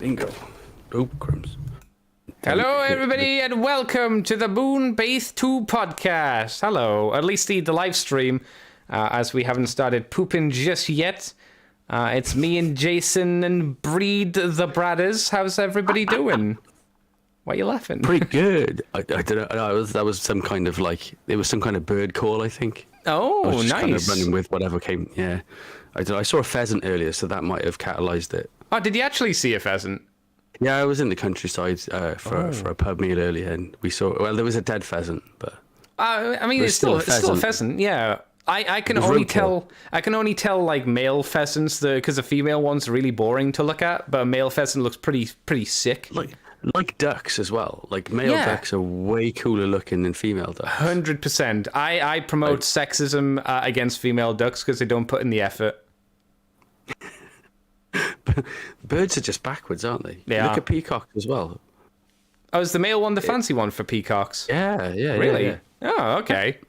Bingo. Oh, crumbs. Hello, everybody, and welcome to the Moonbase 2 podcast. Hello, at least the live stream, as we haven't started pooping just yet. It's me and Jason and Breed the Bradders. How's everybody doing? Why are you laughing? Pretty good. I don't know. That was some kind of it was some kind of bird call, I think. Oh, I was just nice. kind of running with whatever came. Yeah. I saw a pheasant earlier, so that might have catalyzed it. Oh, did you actually see a pheasant? Yeah, I was in the countryside for a pub meal earlier, and we saw. Well, there was a dead pheasant, but I mean, it's still a pheasant. Yeah, I can only tell. I can only tell like male pheasants because the female one's really boring to look at, but a male pheasant looks pretty sick. Like ducks as well. Like male ducks are way cooler looking than female ducks. 100%. I promote sexism against female ducks because they don't put in the effort. Birds are just backwards, aren't they? They Look are. at peacocks as well. Oh, is the male one the fancy one for peacocks? Yeah. Really? Yeah. Oh, okay.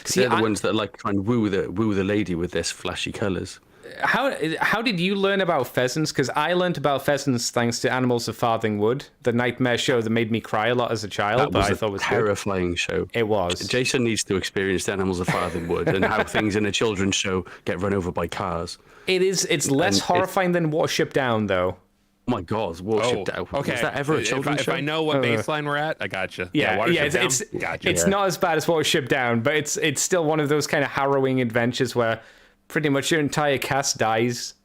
See, They're the ones that like try and woo the lady with their flashy colours. how did you learn about pheasants? Because I learned about pheasants thanks to Animals of Farthing Wood, the nightmare show that made me cry a lot as a child. That was I thought was terrifying show. It was. Jason needs to experience the Animals of Farthing Wood and how things in a children's show get run over by cars. It's less horrifying than Watership Down, though. Oh my God, Watership Down. Okay. Was that ever a children's show? If I know what baseline we're at, I gotcha. It's not as bad as Watership Down, but it's still one of those kind of harrowing adventures where pretty much your entire cast dies.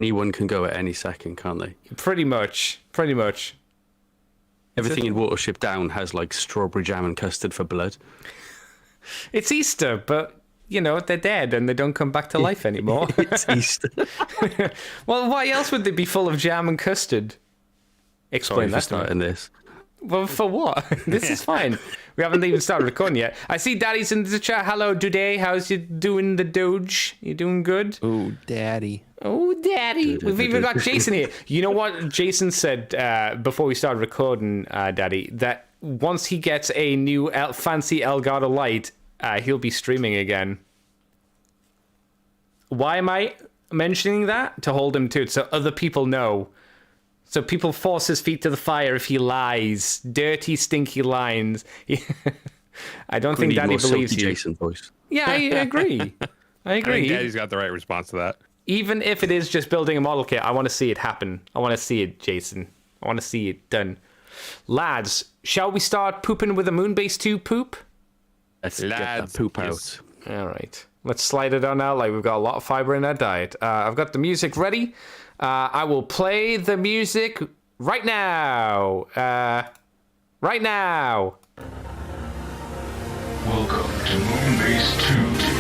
Anyone can go at any second, can't they? Pretty much. Everything in Watership Down has like strawberry jam and custard for blood. It's Easter, but you know they're dead and they don't come back to life anymore. It's Easter. Well, why else would they be full of jam and custard? Explain that to me. In this. Well, for what? This is fine. We haven't even started recording yet. I see Daddy's in the chat. Hello, Duday. How's you doing, the Doge? You doing good? Oh, Daddy. Oh, Daddy. We've even got Jason here. You know what Jason said before we started recording, Daddy? That once he gets a new fancy Elgato light, he'll be streaming again. Why am I mentioning that? To hold him to it so other people know. So people force his feet to the fire if he lies. Dirty, stinky lines. I don't think Daddy believes you. Jason voice. Yeah, I agree. I agree. I think Daddy's got the right response to that. Even if it is just building a model kit, I want to see it happen. I want to see it, Jason. I want to see it done. Lads, shall we start pooping with a Moonbase 2 poop? Let's get that poop out. All right. Let's slide it on out like we've got a lot of fiber in our diet. I've got the music ready. I will play the music right now. Right now. Welcome to Moonbase 2.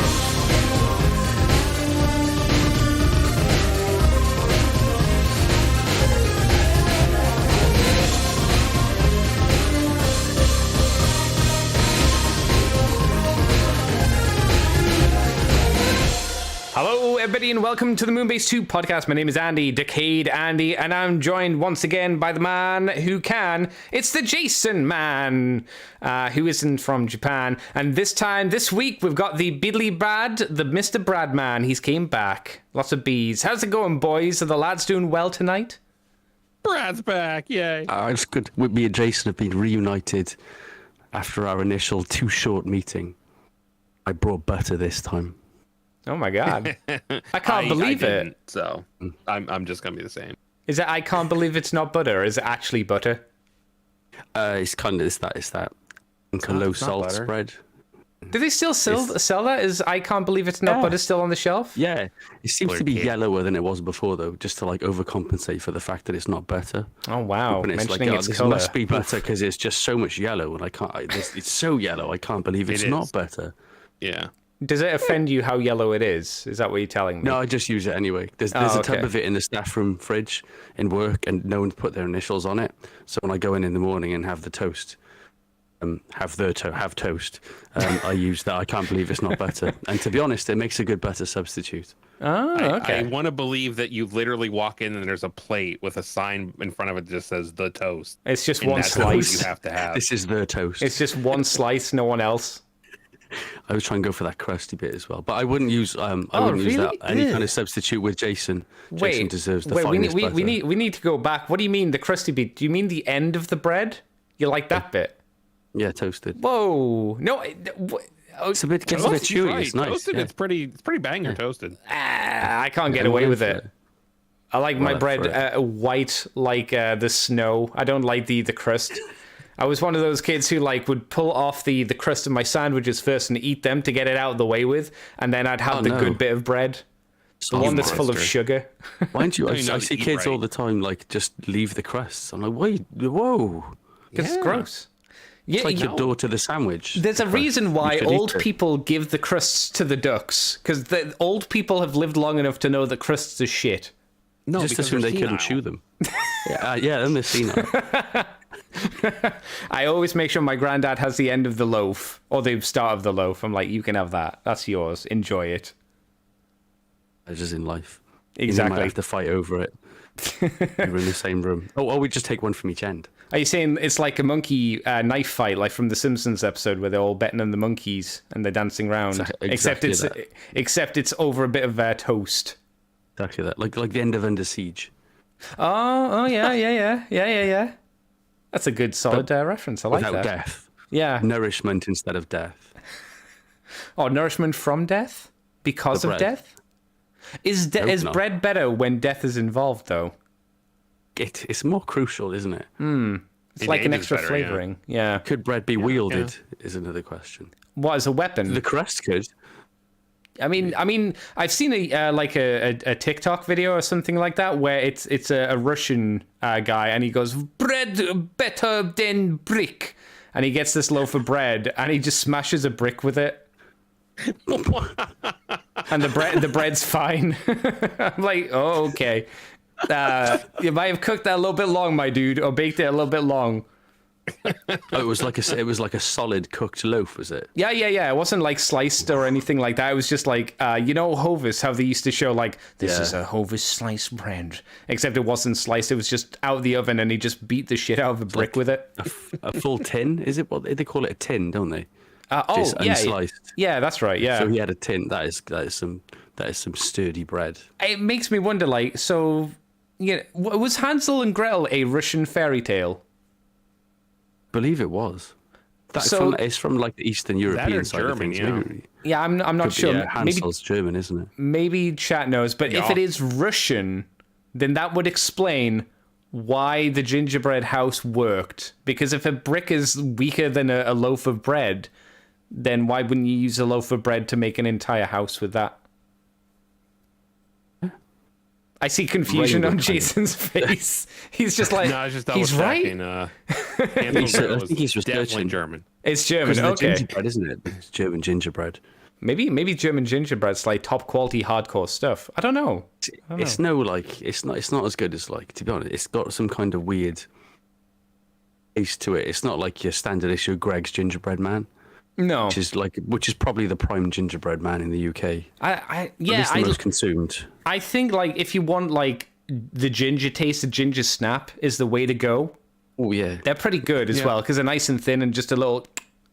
Hello, everybody, and welcome to the Moonbase 2 podcast. My name is Andy, Decade Andy, and I'm joined once again by the man who can. It's the Jason man, who isn't from Japan. And this week, we've got the Bidley Brad, the Mr. Brad man. He's came back. Lots of bees. How's it going, boys? Are the lads doing well tonight? Brad's back, yay. It's good. Me and Jason have been reunited after our initial too short meeting. I brought butter this time. Oh my God. I can't believe it. So I'm just going to be the same. Is it I can't believe it's not butter, or is it actually butter? It's that low salt spread. Do they still sell that? Is I can't believe it's not butter still on the shelf? Yeah. It seems to be yellower than it was before, though, just to like overcompensate for the fact that it's not butter. Oh, wow. And it's Mentioning its this color. must be butter because it's just so much yellow, and it's so yellow. I can't believe it's not butter. Yeah. Does it offend you how yellow it is? Is that what you're telling me? No, I just use it anyway. There's a tub of it in the staff room fridge in work, and no one's put their initials on it. So when I go in the morning and have the toast, have toast, I use that. I can't believe it's not butter. And to be honest, it makes a good butter substitute. Oh, okay. I want to believe that you literally walk in and there's a plate with a sign in front of it that just says the toast. It's just and one that's slice. what you have to have. This is the toast. It's just one slice, no one else. I was trying to go for that crusty bit as well, but I wouldn't use I wouldn't use that any kind of substitute with Jason. Jason deserves the finest butter. we need to go back. What do you mean the crusty bit? Do you mean the end of the bread? You like that bit? Yeah, toasted. Whoa, no. It's a bit chewy. Right. It's nice. Toasted, yeah. it's pretty banger toasted. I can't get away with it. I like my bread white like the snow. I don't like the crust. I was one of those kids who like would pull off the crust of my sandwiches first and eat them to get it out of the way with, and then I'd have the good bit of bread. The one that's full of sugar. Why don't you? I not see eat kids right. all the time like just leave the crusts. I'm like, wait, whoa. Because it's gross. Yeah, It's like your door to the sandwich. There's a reason why should old eat it. people give the crusts to the ducks, because the old people have lived long enough to know that crusts are shit. No, Just because assume they're they couldn't senile. chew them. Yeah, then they're senile. I always make sure my granddad has the end of the loaf or the start of the loaf. I'm like, you can have that. That's yours. Enjoy it. Just in life. Exactly. You might have to fight over it. We're in the same room. Oh, we just take one from each end. Are you saying it's like a monkey knife fight, like from the Simpsons episode where they're all betting on the monkeys and they're dancing around? Exactly except it's over a bit of toast. Exactly that. Like the end of Under Siege. Oh yeah. That's a good solid reference. I like Without that. death. Yeah. Nourishment instead of death. Oh, nourishment from death because The of bread. death. Is not. bread better when death is involved though? It's more crucial, isn't it? It's It like an ages extra better, flavoring. Yeah. Could bread be wielded? Is another question. What, as a weapon? The crust could. I mean, I've seen a TikTok video or something like that where it's a Russian guy and he goes, bread better than brick, and he gets this loaf of bread and he just smashes a brick with it, and the bread's fine. I'm like, oh okay, you might have cooked that a little bit long, my dude, or baked it a little bit long. Oh, it was like a solid cooked loaf, was it? Yeah. It wasn't like sliced or anything like that. It was just like, Hovis, how they used to show like, this is a Hovis sliced bread. Except it wasn't sliced. It was just out of the oven and he just beat the shit out of a brick with it. A full tin? Is it what they call it? A tin, don't they? Just yeah. Unsliced. Yeah, that's right. Yeah. So he had a tin. That is some sturdy bread. It makes me wonder, like, so, was Hansel and Gretel a Russian fairy tale? Believe it was. It's from like the Eastern European side of German, things. yeah. Maybe. Yeah, I'm not sure. Yeah, Hansel's German, isn't it? Maybe chat knows, but if it is Russian, then that would explain why the gingerbread house worked. Because if a brick is weaker than a loaf of bread, then why wouldn't you use a loaf of bread to make an entire house with that? I see confusion on Jason's face. He's just like, No, I was just he's right. I I think he's definitely researching. German. It's German, Because of the okay. gingerbread, isn't it? It's German gingerbread. Maybe German gingerbread's like top quality hardcore stuff. I don't know. It's not as good as, like, to be honest, it's got some kind of weird taste to it. It's not like your standard issue Greg's Gingerbread Man, No. which is probably the prime gingerbread man in the UK. I At least the most consumed. I think like if you want like the ginger taste, the ginger snap is the way to go. Oh yeah. They're pretty good as well because they're nice and thin and just a little,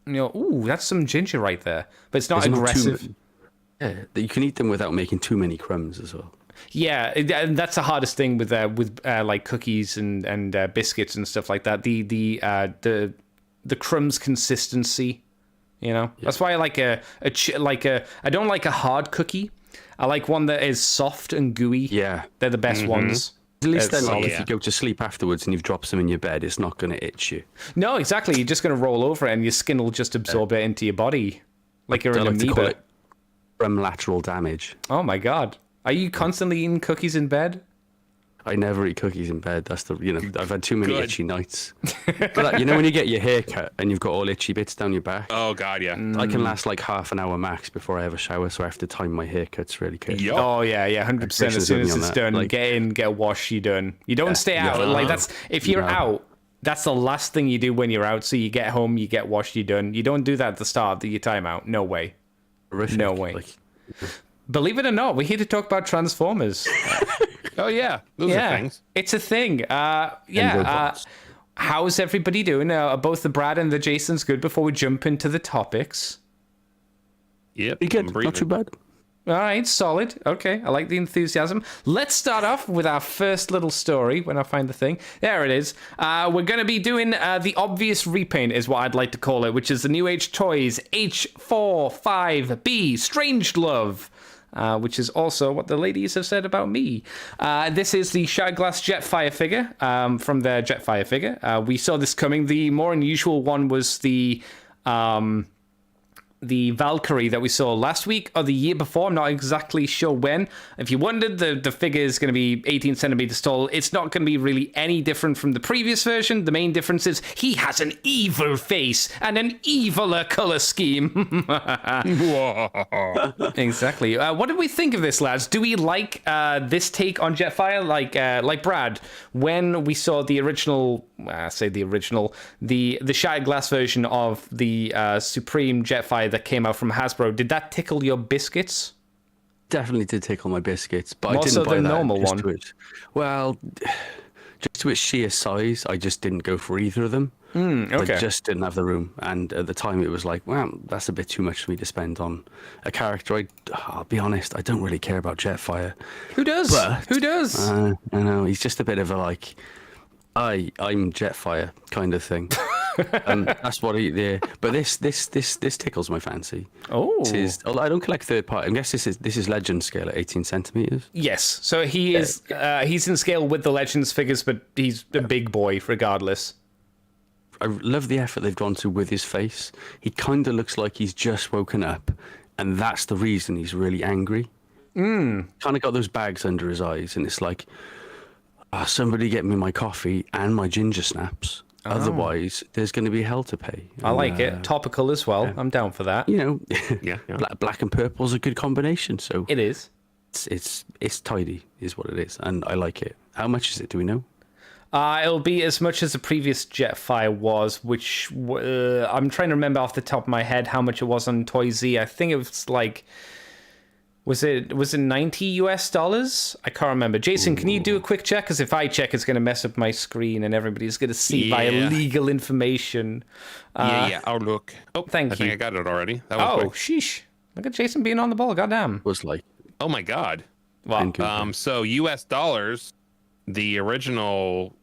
ooh, that's some ginger right there. But it's not There's aggressive. Yeah, you can eat them without making too many crumbs as well. Yeah, and that's the hardest thing with like cookies and biscuits and stuff like that. The crumbs consistency, That's why I like I don't like a hard cookie. I like one that is soft and gooey. Yeah. They're the best ones. At least then, Solid. if you go to sleep afterwards and you've dropped some in your bed, it's not going to itch you. No, exactly. You're just going to roll over it and your skin will just absorb it into your body. Like you're I an like to call amoeba. it from lateral damage. Oh my God. Are you constantly eating cookies in bed? I never eat cookies in bed. That's I've had too many Good. itchy nights. But when you get your hair cut and you've got all itchy bits down your back, Oh God, yeah. I can last like half an hour max before I have a shower, so I have to time my haircuts really carefully. Yup. Oh yeah, 100%. As Questions soon with as me on it's that, done, like- get in, get washed, you're done. You don't stay out. Yeah. Like if you're No. out, that's the last thing you do when you're out. So you get home, you get washed, you're done. You don't do that at the start of your time out. No way. Horrific. No way. Like, Believe it or not, we're here to talk about Transformers. Oh yeah, those are things. It's a thing. And robots. How's everybody doing? Are both the Brad and the Jasons good before we jump into the topics? Yep. Pretty I'm good. breathing. Not too bad. All right, solid. Okay, I like the enthusiasm. Let's start off with our first little story when I find the thing. There it is. We're going to be doing the obvious repaint, is what I'd like to call it, which is the NewAge Toys H45B Strangelove. Which is also what the ladies have said about me. This is the Shatterglass Jetfire figure from their Jetfire figure. We saw this coming. The more unusual one was the Valkyrie that we saw last week or the year before. I'm not exactly sure when. If you wondered, the figure is going to be 18 centimeters tall. It's not going to be really any different from the previous version. The main difference is he has an evil face and an eviler color scheme. Exactly. What did we think of this, lads? Do we like this take on Jetfire? Like Brad, when we saw the original, the Shatterglass version of the Supreme Jetfire that came out from Hasbro, did that tickle your biscuits? Definitely did tickle my biscuits, but More I didn't so buy the that normal just one. to its, well, just to its sheer size. I just didn't go for either of them. Okay. I just didn't have the room, and at the time it was like, well, that's a bit too much for me to spend on a character. I'll be honest, I don't really care about Jetfire. Who does? But, Who does? I know he's just a bit of a like, I'm Jetfire kind of thing. That's what he. Yeah. But this tickles my fancy. Oh. This is, although I don't collect third party. I guess this is Legend scale at 18 centimeters. Yes. So he is. He's in scale with the Legends figures, but he's a big boy regardless. I love the effort they've gone to with his face. He kind of looks like he's just woken up, and that's the reason he's really angry. Kind of got those bags under his eyes, and it's like, somebody get me my coffee and my ginger snaps. Otherwise, there's going to be hell to pay. I like it. Topical as well. Yeah. I'm down for that. You know, Yeah. black and purple is a good combination. So It is. it's tidy, is what it is, and I like it. How much is it? Do we know? It'll be as much as the previous Jetfire was, which I'm trying to remember off the top of my head how much it was on Toy Z. I think it was like, was it $90? I can't remember. Jason, can you do a quick check? Because if I check, it's going to mess up my screen and everybody's going to see my illegal information. Yeah. I'll look. Oh, Thank I think you. I got it already. That was quick. Sheesh. Look at Jason being on the ball. Goddamn. It was like, Oh my God. Wow. So US dollars, the original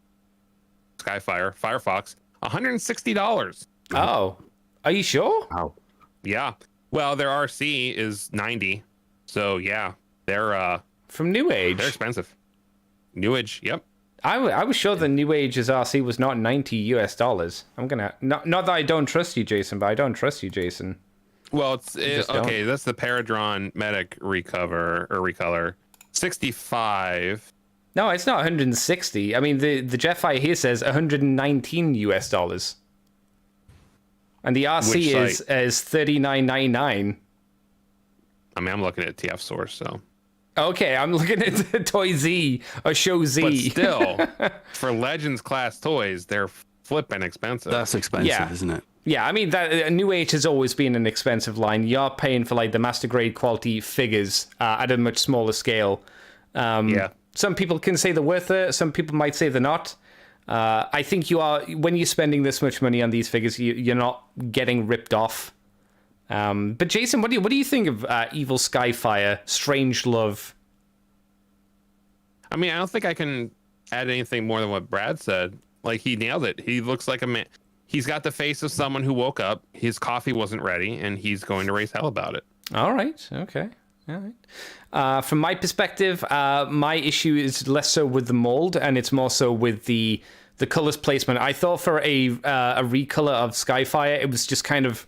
Skyfire, Firefox, $160. Oh. Are you sure? wow. Yeah. Well, their RC is 90. So yeah, they're From NewAge. expensive. NewAge, yep. I was sure the NewAge's RC was not $90. I'm gonna not that I don't trust you, Jason, but I don't trust you, Jason. Well, just okay. That's the Paradron Medic recolor, 65. No, it's not 160. I mean, the Jetfire here says $119. And the RC Which is site? $39.99. I mean, I'm looking at TF Source, so. Okay, I'm looking at Toy Z or Show Z. But still, for Legends class toys, they're flipping expensive. That's expensive, Yeah. isn't it? Yeah, I mean, that NewAge has always been an expensive line. You're paying for like the master grade quality figures at a much smaller scale. Yeah. Some people can say they're worth it. Some people might say they're not. I think you are, when you're spending this much money on these figures, you're not getting ripped off. But Jason, what do you think of Evil Skyfire, Strangelove? I mean, I don't think I can add anything more than what Brad said. Like, he nailed it. He looks like a man. He's got the face of someone who woke up, his coffee wasn't ready, and he's going to raise hell about it. All right. Okay. All right. From my perspective, my issue is less so with the mold, and it's more so with the colors placement. I thought for a recolor of Skyfire, it was just kind of,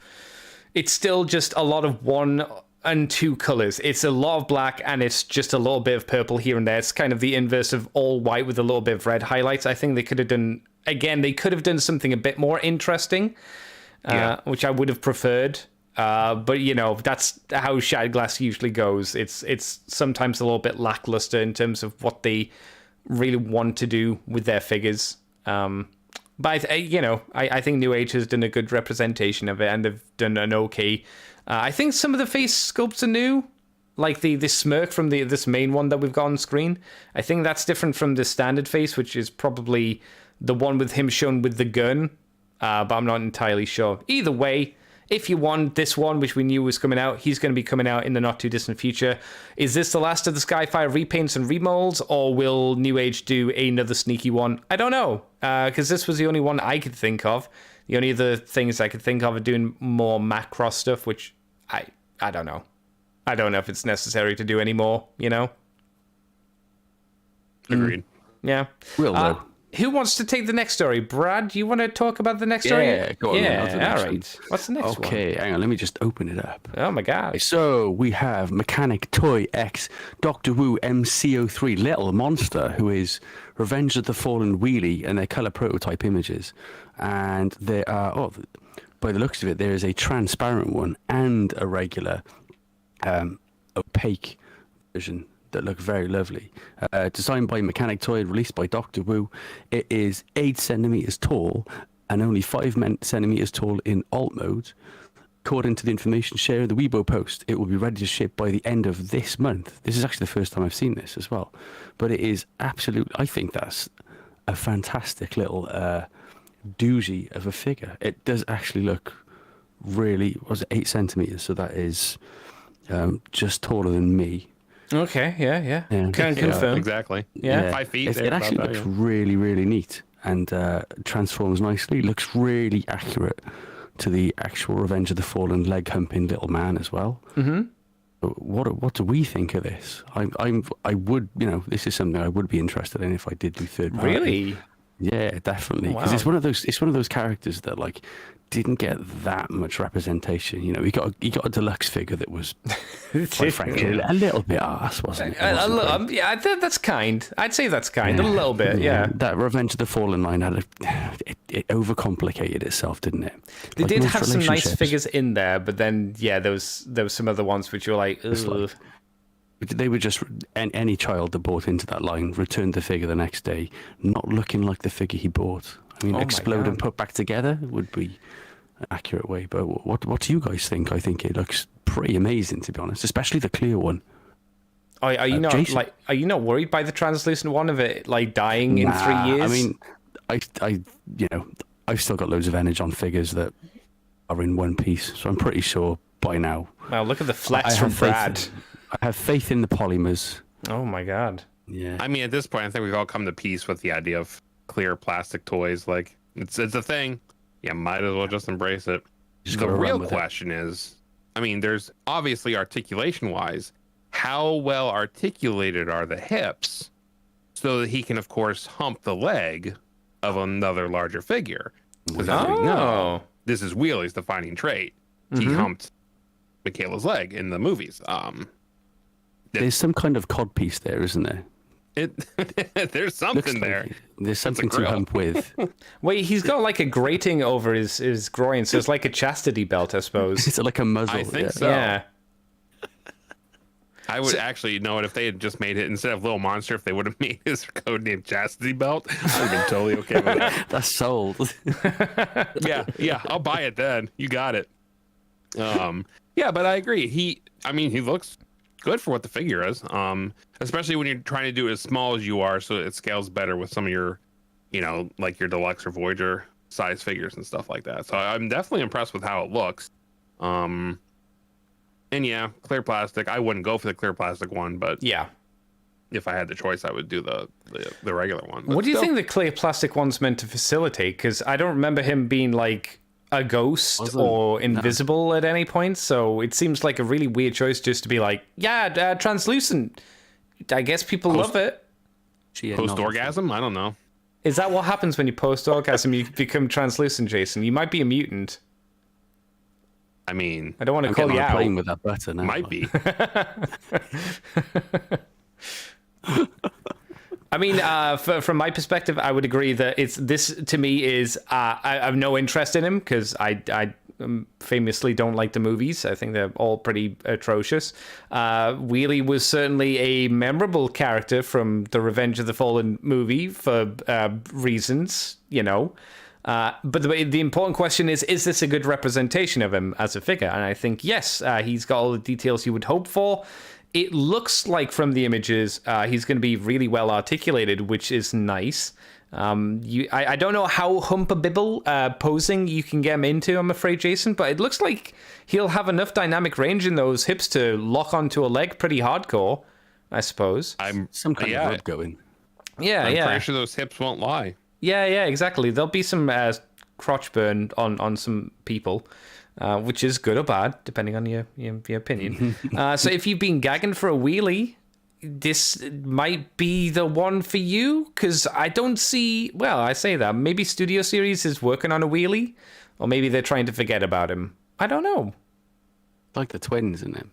it's still just a lot of one and two colors. It's a lot of black, and it's just a little bit of purple here and there. It's kind of the inverse of all white with a little bit of red highlights. I think they could have done, again, they could have done something a bit more interesting, which I would have preferred. But you know, that's how Shatterglass usually goes. It's sometimes a little bit lackluster in terms of what they really want to do with their figures. But I think NewAge has done a good representation of it, and they've done an okay. I think some of the face sculpts are new, like the smirk from this main one that we've got on screen. I think that's different from the standard face, which is probably the one with him shown with the gun. But I'm not entirely sure. Either way, if you want this one, which we knew was coming out, he's going to be coming out in the not too distant future. Is this the last of the Skyfire repaints and remolds, or will NewAge do another sneaky one? I don't know, because this was the only one I could think of. The only other things I could think of are doing more Macross stuff, which I don't know. I don't know if it's necessary to do any more, you know? Agreed. Yeah. Will though. Who wants to take the next story? Brad, do you want to talk about the next story? Yeah, go on. Yeah, I'll do the next all right. one. What's the next one? Okay, hang on. Let me just open it up. Oh my god. So we have Mechanic Toy X Doctor Wu MC03 Little Monster, who is Revenge of the Fallen Wheelie, and their color prototype images. And there are, by the looks of it, there is a transparent one and a regular opaque version that look very lovely. Designed by Mechanic Toy, released by Dr. Wu. It is 8 centimeters tall and only 5 centimeters tall in alt mode. According to the information shared in the Weibo post, it will be ready to ship by the end of this month. This is actually the first time I've seen this as well. But it is absolutely, I think that's a fantastic little doozy of a figure. It does actually look really, was it 8 centimeters? So that is just taller than me. Okay, yeah. Can confirm. Exactly. Yeah. 5 feet. It actually looks really, really neat and transforms nicely. Looks really accurate to the actual Revenge of the Fallen leg humping little man as well. Mm-hmm. What do we think of this? I would, this is something I would be interested in if I did do third party. Really? Yeah, definitely. Because it's one of those characters that like didn't get that much representation. He got a deluxe figure that was, quite frankly, a little bit arse, wasn't it? Yeah, that's kind. I'd say that's kind. A little bit, yeah. That Revenge of the Fallen line it overcomplicated itself, didn't it? They Like did most have some nice relationships. figures in there, but then there was some other ones which you were like, ugh. They were just any child that bought into that line returned the figure the next day, not looking like the figure he bought. I mean, Oh my explode and God. put back together would be an accurate way. But what do you guys think? I think it looks pretty amazing, to be honest, especially the clear one. Are you not Jason? are you not worried by the translucent one of it like dying in 3 years? I mean, I've still got loads of energy on figures that are in one piece, so I'm pretty sure by now. well, look at the flex I from have faith Brad. I have faith in the polymers. Oh my god. Yeah. I mean, at this point, I think we've all come to peace with the idea of clear plastic toys. Like, it's a thing. Yeah, might as well just embrace it. Just The gotta run real with it. question is, I mean, there's obviously articulation-wise, how well articulated are the hips so that he can, of course, hump the leg of another larger figure? Because as we know, this is Wheelie's defining trait. He humped Michaela's leg in the movies. There's some kind of codpiece there, isn't there? There's Looks something like there. it. There's something to grill. hump with. Wait, he's got like a grating over his groin, so it's like a chastity belt, I suppose. It's like a muzzle. I think yeah. so. Yeah. I would actually know it if they had just made it instead of Little Monster. If they would have made his code name Chastity Belt, I would have been totally okay with that. That's sold. Yeah, I'll buy it then. You got it. Yeah, but I agree. He looks good for what the figure is. Especially when you're trying to do it as small as you are, so it scales better with some of your, like your Deluxe or Voyager size figures and stuff like that. So I'm definitely impressed with how it looks. And yeah, clear plastic. I wouldn't go for the clear plastic one, but Yeah. if I had the choice, I would do the regular one. But What do you still, think the clear plastic one's meant to facilitate? Because I don't remember him being like a ghost Wasn't- or invisible at any point. So it seems like a really weird choice just to be like, yeah, translucent. I guess people love it. post orgasm? I don't know. Is that what happens when you post orgasm? You become translucent, Jason. You might be a mutant. I mean, I don't want to I'm call getting you on a out. plane with that butter now. might be. I mean, from my perspective, I would agree that this to me is I have no interest in him because I famously don't like the movies. I think they're all pretty atrocious. Wheelie was certainly a memorable character from the Revenge of the Fallen movie for reasons, But the important question is this a good representation of him as a figure? And I think, yes, he's got all the details you would hope for. It looks like from the images, he's going to be really well articulated, which is nice. I don't know how humpabibble posing you can get him into, I'm afraid, Jason, but it looks like he'll have enough dynamic range in those hips to lock onto a leg pretty hardcore, I suppose. Some kind of rub going. Yeah, I'm pretty sure those hips won't lie. Yeah, exactly. There'll be some crotch burn on some people, which is good or bad, depending on your opinion. So if you've been gagging for a wheelie, this might be the one for you, because I don't see... Well, I say that. Maybe Studio Series is working on a wheelie, or maybe they're trying to forget about him. I don't know. Like the twins, isn't it?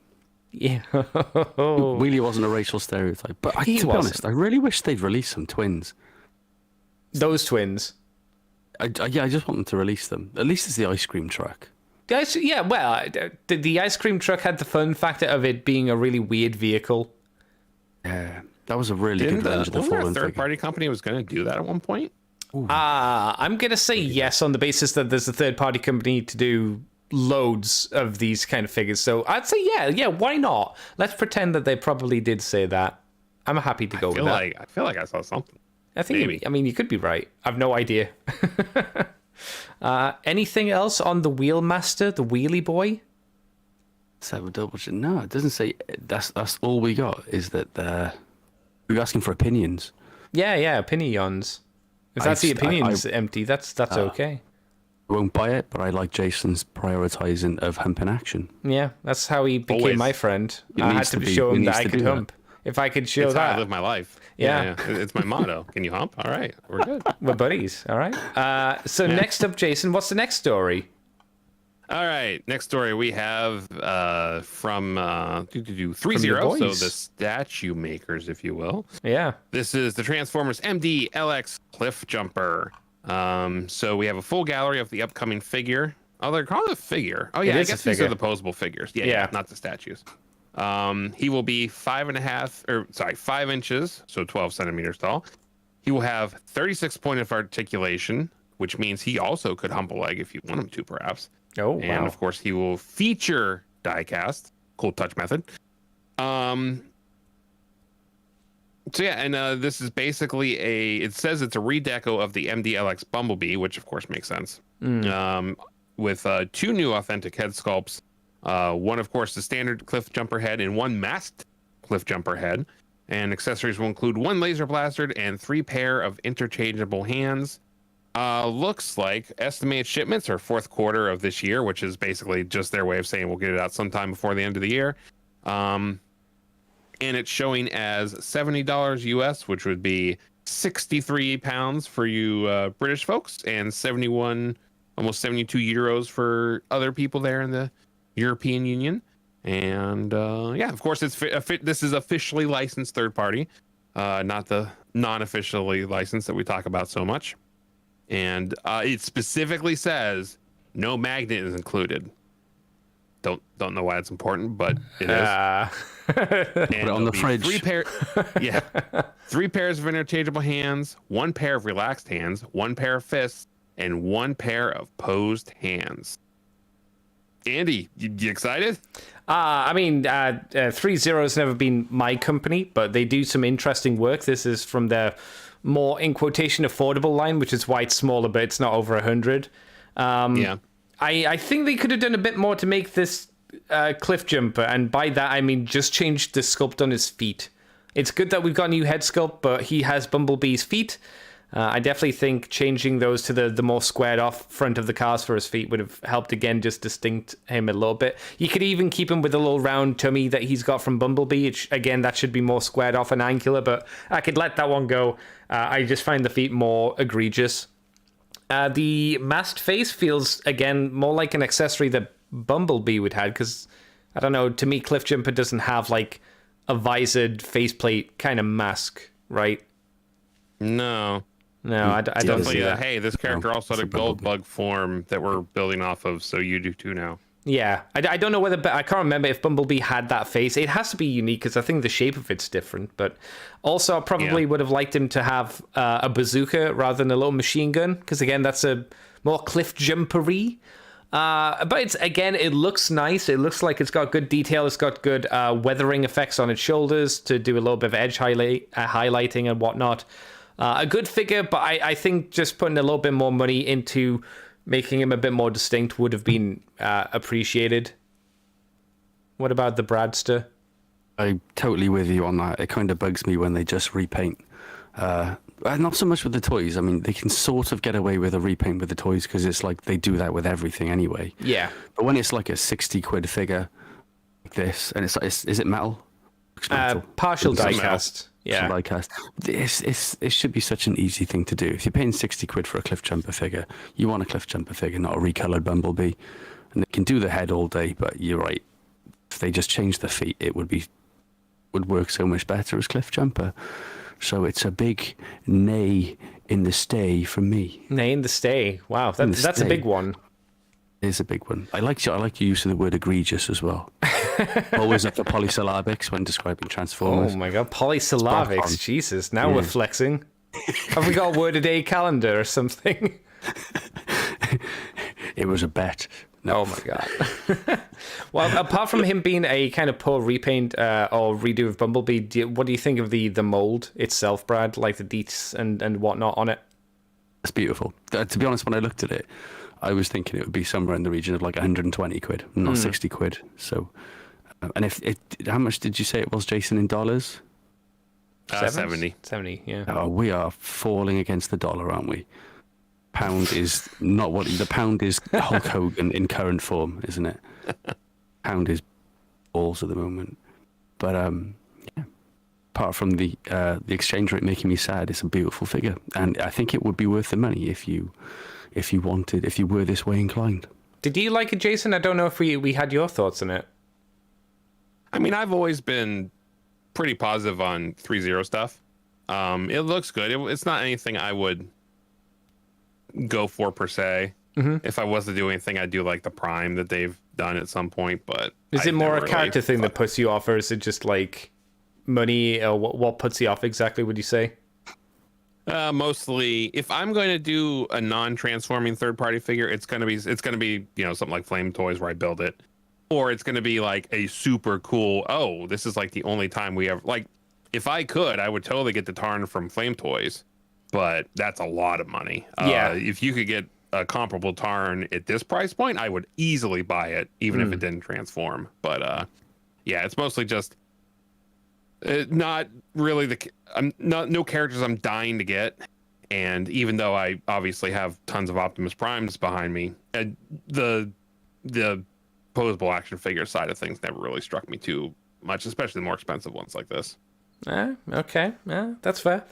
Yeah. Wheelie wasn't a racial stereotype. But to be honest, I really wish they'd release some twins. Those twins. I just want them to release them. At least it's the ice cream truck. The ice cream truck had the fun factor of it being a really weird vehicle. Yeah, that was a really good Revenge of the Fallen figure. A third-party company was going to do that at one point? I'm going to say yes on the basis that there's a third-party company to do loads of these kind of figures. So I'd say yeah, why not? Let's pretend that they probably did say that. I'm happy to go with that. I feel like I saw something. I think, you could be right. I've no idea. Anything else on the Wheelmaster, the Wheelie Boy? Let's have a double check. No, it doesn't say. That's all we got. Is that we're asking for opinions? Yeah, opinions. If that's the opinions empty, that's okay. I won't buy it, but I like Jason's prioritizing of humping action. Yeah, that's how he became Always. My friend. I had to show him that I could hump. If I could show it's that, how I live my life. Yeah. It's my motto. Can you hump? All right, we're good. We're buddies. All right. Next up, Jason, what's the next story? All right, next story we have from 3-0, so the statue makers, if you will. Yeah. This is the Transformers MD LX Cliff Jumper. So we have a full gallery of the upcoming figure. Oh, they're calling it a figure. Oh, yeah, I guess these are the posable figures. Yeah, not the statues. He will be 5 inches, so 12 centimeters tall. He will have 36 point of articulation, which means he also could hump a leg if you want him to, perhaps. Oh, wow. And of course, he will feature diecast. Cool touch method. So yeah, and this is basically it says it's a redeco of the MDLX Bumblebee, which of course makes sense. With 2 new authentic head sculpts. One, of course, the standard cliff jumper head and 1 masked cliff jumper head. And accessories will include 1 laser blaster and 3 pair of interchangeable hands. Looks like estimated shipments are 4th quarter of this year, which is basically just their way of saying we'll get it out sometime before the end of the year. And it's showing as $70 US, which would be 63 pounds for you British folks, and 71, almost 72 euros for other people there in the European Union. And of course, this is officially licensed third party, not the non-officially licensed that we talk about so much. And it specifically says no magnet is included. Don't know why it's important, but it is. And on the fridge. 3 pairs of interchangeable hands, 1 pair of relaxed hands, 1 pair of fists, and 1 pair of posed hands. Andy, you excited? 3-0 has never been my company, but they do some interesting work. This is from their more, in quotation, affordable line, which is why it's smaller, but it's not over 100. I think they could have done a bit more to make this cliff jumper, and by that I mean just change the sculpt on his feet. It's good that we've got a new head sculpt, but he has Bumblebee's feet. I definitely think changing those to the more squared off front of the cars for his feet would have helped, again, just distinct him a little bit. You could even keep him with a little round tummy that he's got from Bumblebee. Again, that should be more squared off and angular, but I could let that one go. I just find the feet more egregious. The masked face feels, again, more like an accessory that Bumblebee would have, because, I don't know, to me, Cliff Jumper doesn't have, like, a visored faceplate kind of mask, right? No, I don't see that. Hey, this character also had a gold bug form that we're building off of, so you do too now. Yeah, I don't know whether, I can't remember if Bumblebee had that face. It has to be unique, because I think the shape of it's different. But also, I probably would have liked him to have a bazooka rather than a little machine gun, because again, that's a more cliff jumpery. But it looks nice. It looks like it's got good detail. It's got good weathering effects on its shoulders to do a little bit of edge highlighting and whatnot. A good figure, but I think just putting a little bit more money into making him a bit more distinct would have been appreciated. What about the Bradster? I'm totally with you on that. It kind of bugs me when they just repaint. Not so much with the toys. I mean, they can sort of get away with a repaint with the toys because it's like they do that with everything anyway. Yeah. But when it's like a 60 quid figure like this, and it's like, is it metal? Partial die-cast. Yeah. Die-cast. It should be such an easy thing to do. If you're paying 60 quid for a Cliff Jumper figure, you want a Cliff Jumper figure, not a recolored Bumblebee. And they can do the head all day, but you're right. If they just change the feet, it would work so much better as Cliff Jumper. So it's a big nay in the stay from me. Nay in the stay. Wow, that's a big one. It is a big one. I like your use of the word egregious as well. Always up for polysyllabics when describing Transformers. Oh my god, polysyllabics. Jesus, now we're flexing. Have we got a word a day calendar or something? It was a bet. No. Oh my god. Well, apart from him being a kind of poor repaint or redo of Bumblebee, what do you think of the mold itself, Brad? Like the deets and whatnot on it? It's beautiful. To be honest, when I looked at it, I was thinking it would be somewhere in the region of like 120 quid, not 60 quid. So, and how much did you say it was, Jason, in dollars? 70. 70, yeah. Oh, we are falling against the dollar, aren't we? Pound is not what the pound is. Hulk Hogan in current form, isn't it? Pound is balls at the moment. But yeah. Apart from the exchange rate making me sad, it's a beautiful figure, and I think it would be worth the money if you were this way inclined. Did you like it, Jason? I don't know if we had your thoughts on it. I mean, I've always been pretty positive on 3-0 stuff. It looks good. It's not anything I would go for per se. If I was to do anything, I'd do like the Prime that they've done at some point. But is it more a character thing that puts you off, or is it just like money? Or what puts you off exactly? Would you say? Mostly, if I'm going to do a non-transforming third-party figure, it's gonna be something like Flame Toys where I build it, or it's gonna be like a super cool. Oh, this is like the only time we ever like. If I could, I would totally get the Tarn from Flame Toys, but that's a lot of money. Yeah. If you could get a comparable Tarn at this price point, I would easily buy it, even if it didn't transform. But yeah, it's mostly just. Not really no characters I'm dying to get, and even though I obviously have tons of Optimus Primes behind me, the posable action figure side of things never really struck me too much, especially the more expensive ones like this. Okay, that's fair.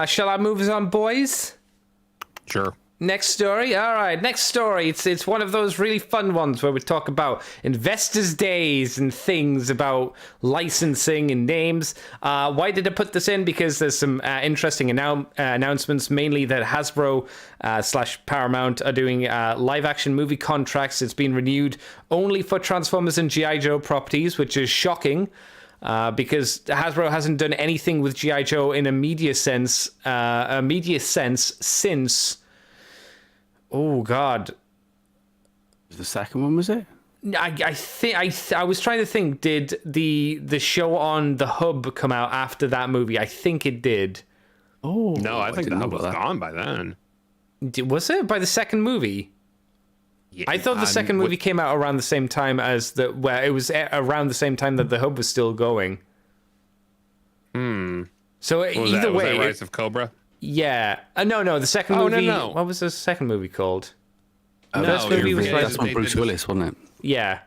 Shall I move us on, boys? Sure. Next story. All right, next story. It's one of those really fun ones where we talk about investors' days and things about licensing and names. Why did I put this in? Because there's some interesting announcements, mainly that Hasbro / Paramount are doing live-action movie contracts. It's been renewed only for Transformers and G.I. Joe properties, which is shocking. Because Hasbro hasn't done anything with G.I. Joe in a media sense since. Oh God! The second one, was it? I was trying to think. Did the show on the Hub come out after that movie? I think it did. Oh no, I think the Hub was gone by then. Was it by the second movie? Yeah, I thought the second movie came out around the same time as it was around the same time that the Hub was still going. So either way, was that Rise of Cobra? Yeah. No. The second movie. No. What was the second movie called? That's on Bruce Willis, wasn't it? Yeah.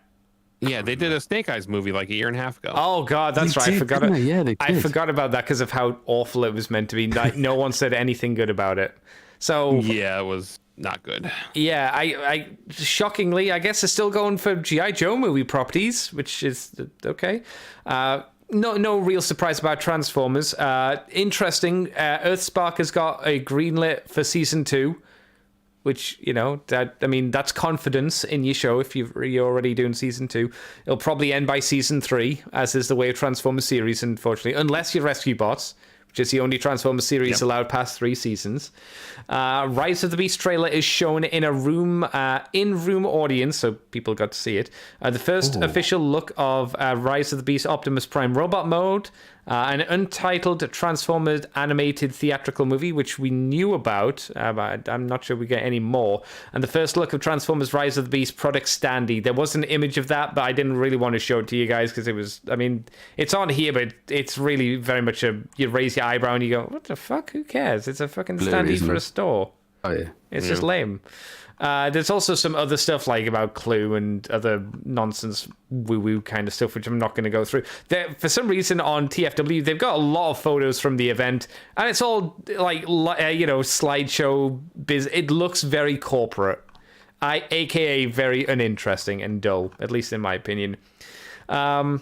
Yeah, they did a Snake Eyes movie like a year and a half ago. Oh God, that's right. I forgot. Yeah, they did. I forgot about that because of how awful it was meant to be. No one said anything good about it. So yeah, it was not good. Yeah, I shockingly, I guess, they're still going for G.I. Joe movie properties, which is okay. No real surprise about Transformers. Interesting. Earthspark has got a greenlit for season 2, which, that's confidence in your show if you're already doing season 2. It'll probably end by season 3, as is the way of Transformers series, unfortunately, unless you Rescue Bots, which is the only Transformers series allowed past 3 seasons. Rise of the Beast trailer is shown in a in-room audience, so people got to see it. The first official look of Rise of the Beast Optimus Prime robot mode, An untitled Transformers animated theatrical movie, which we knew about, but I'm not sure we get any more. And the first look of Transformers Rise of the Beast product standee. There was an image of that, but I didn't really want to show it to you guys because it was, I mean, it's on here, but it's really very much you raise your eyebrow and you go, what the fuck? Who cares? It's a fucking standee for a store. Oh, yeah. It's just lame. There's also some other stuff like about Clue and other nonsense woo-woo kind of stuff, which I'm not going to go through. For some reason on TFW, they've got a lot of photos from the event, and it's all like slideshow biz. It looks very corporate, aka very uninteresting and dull, at least in my opinion. That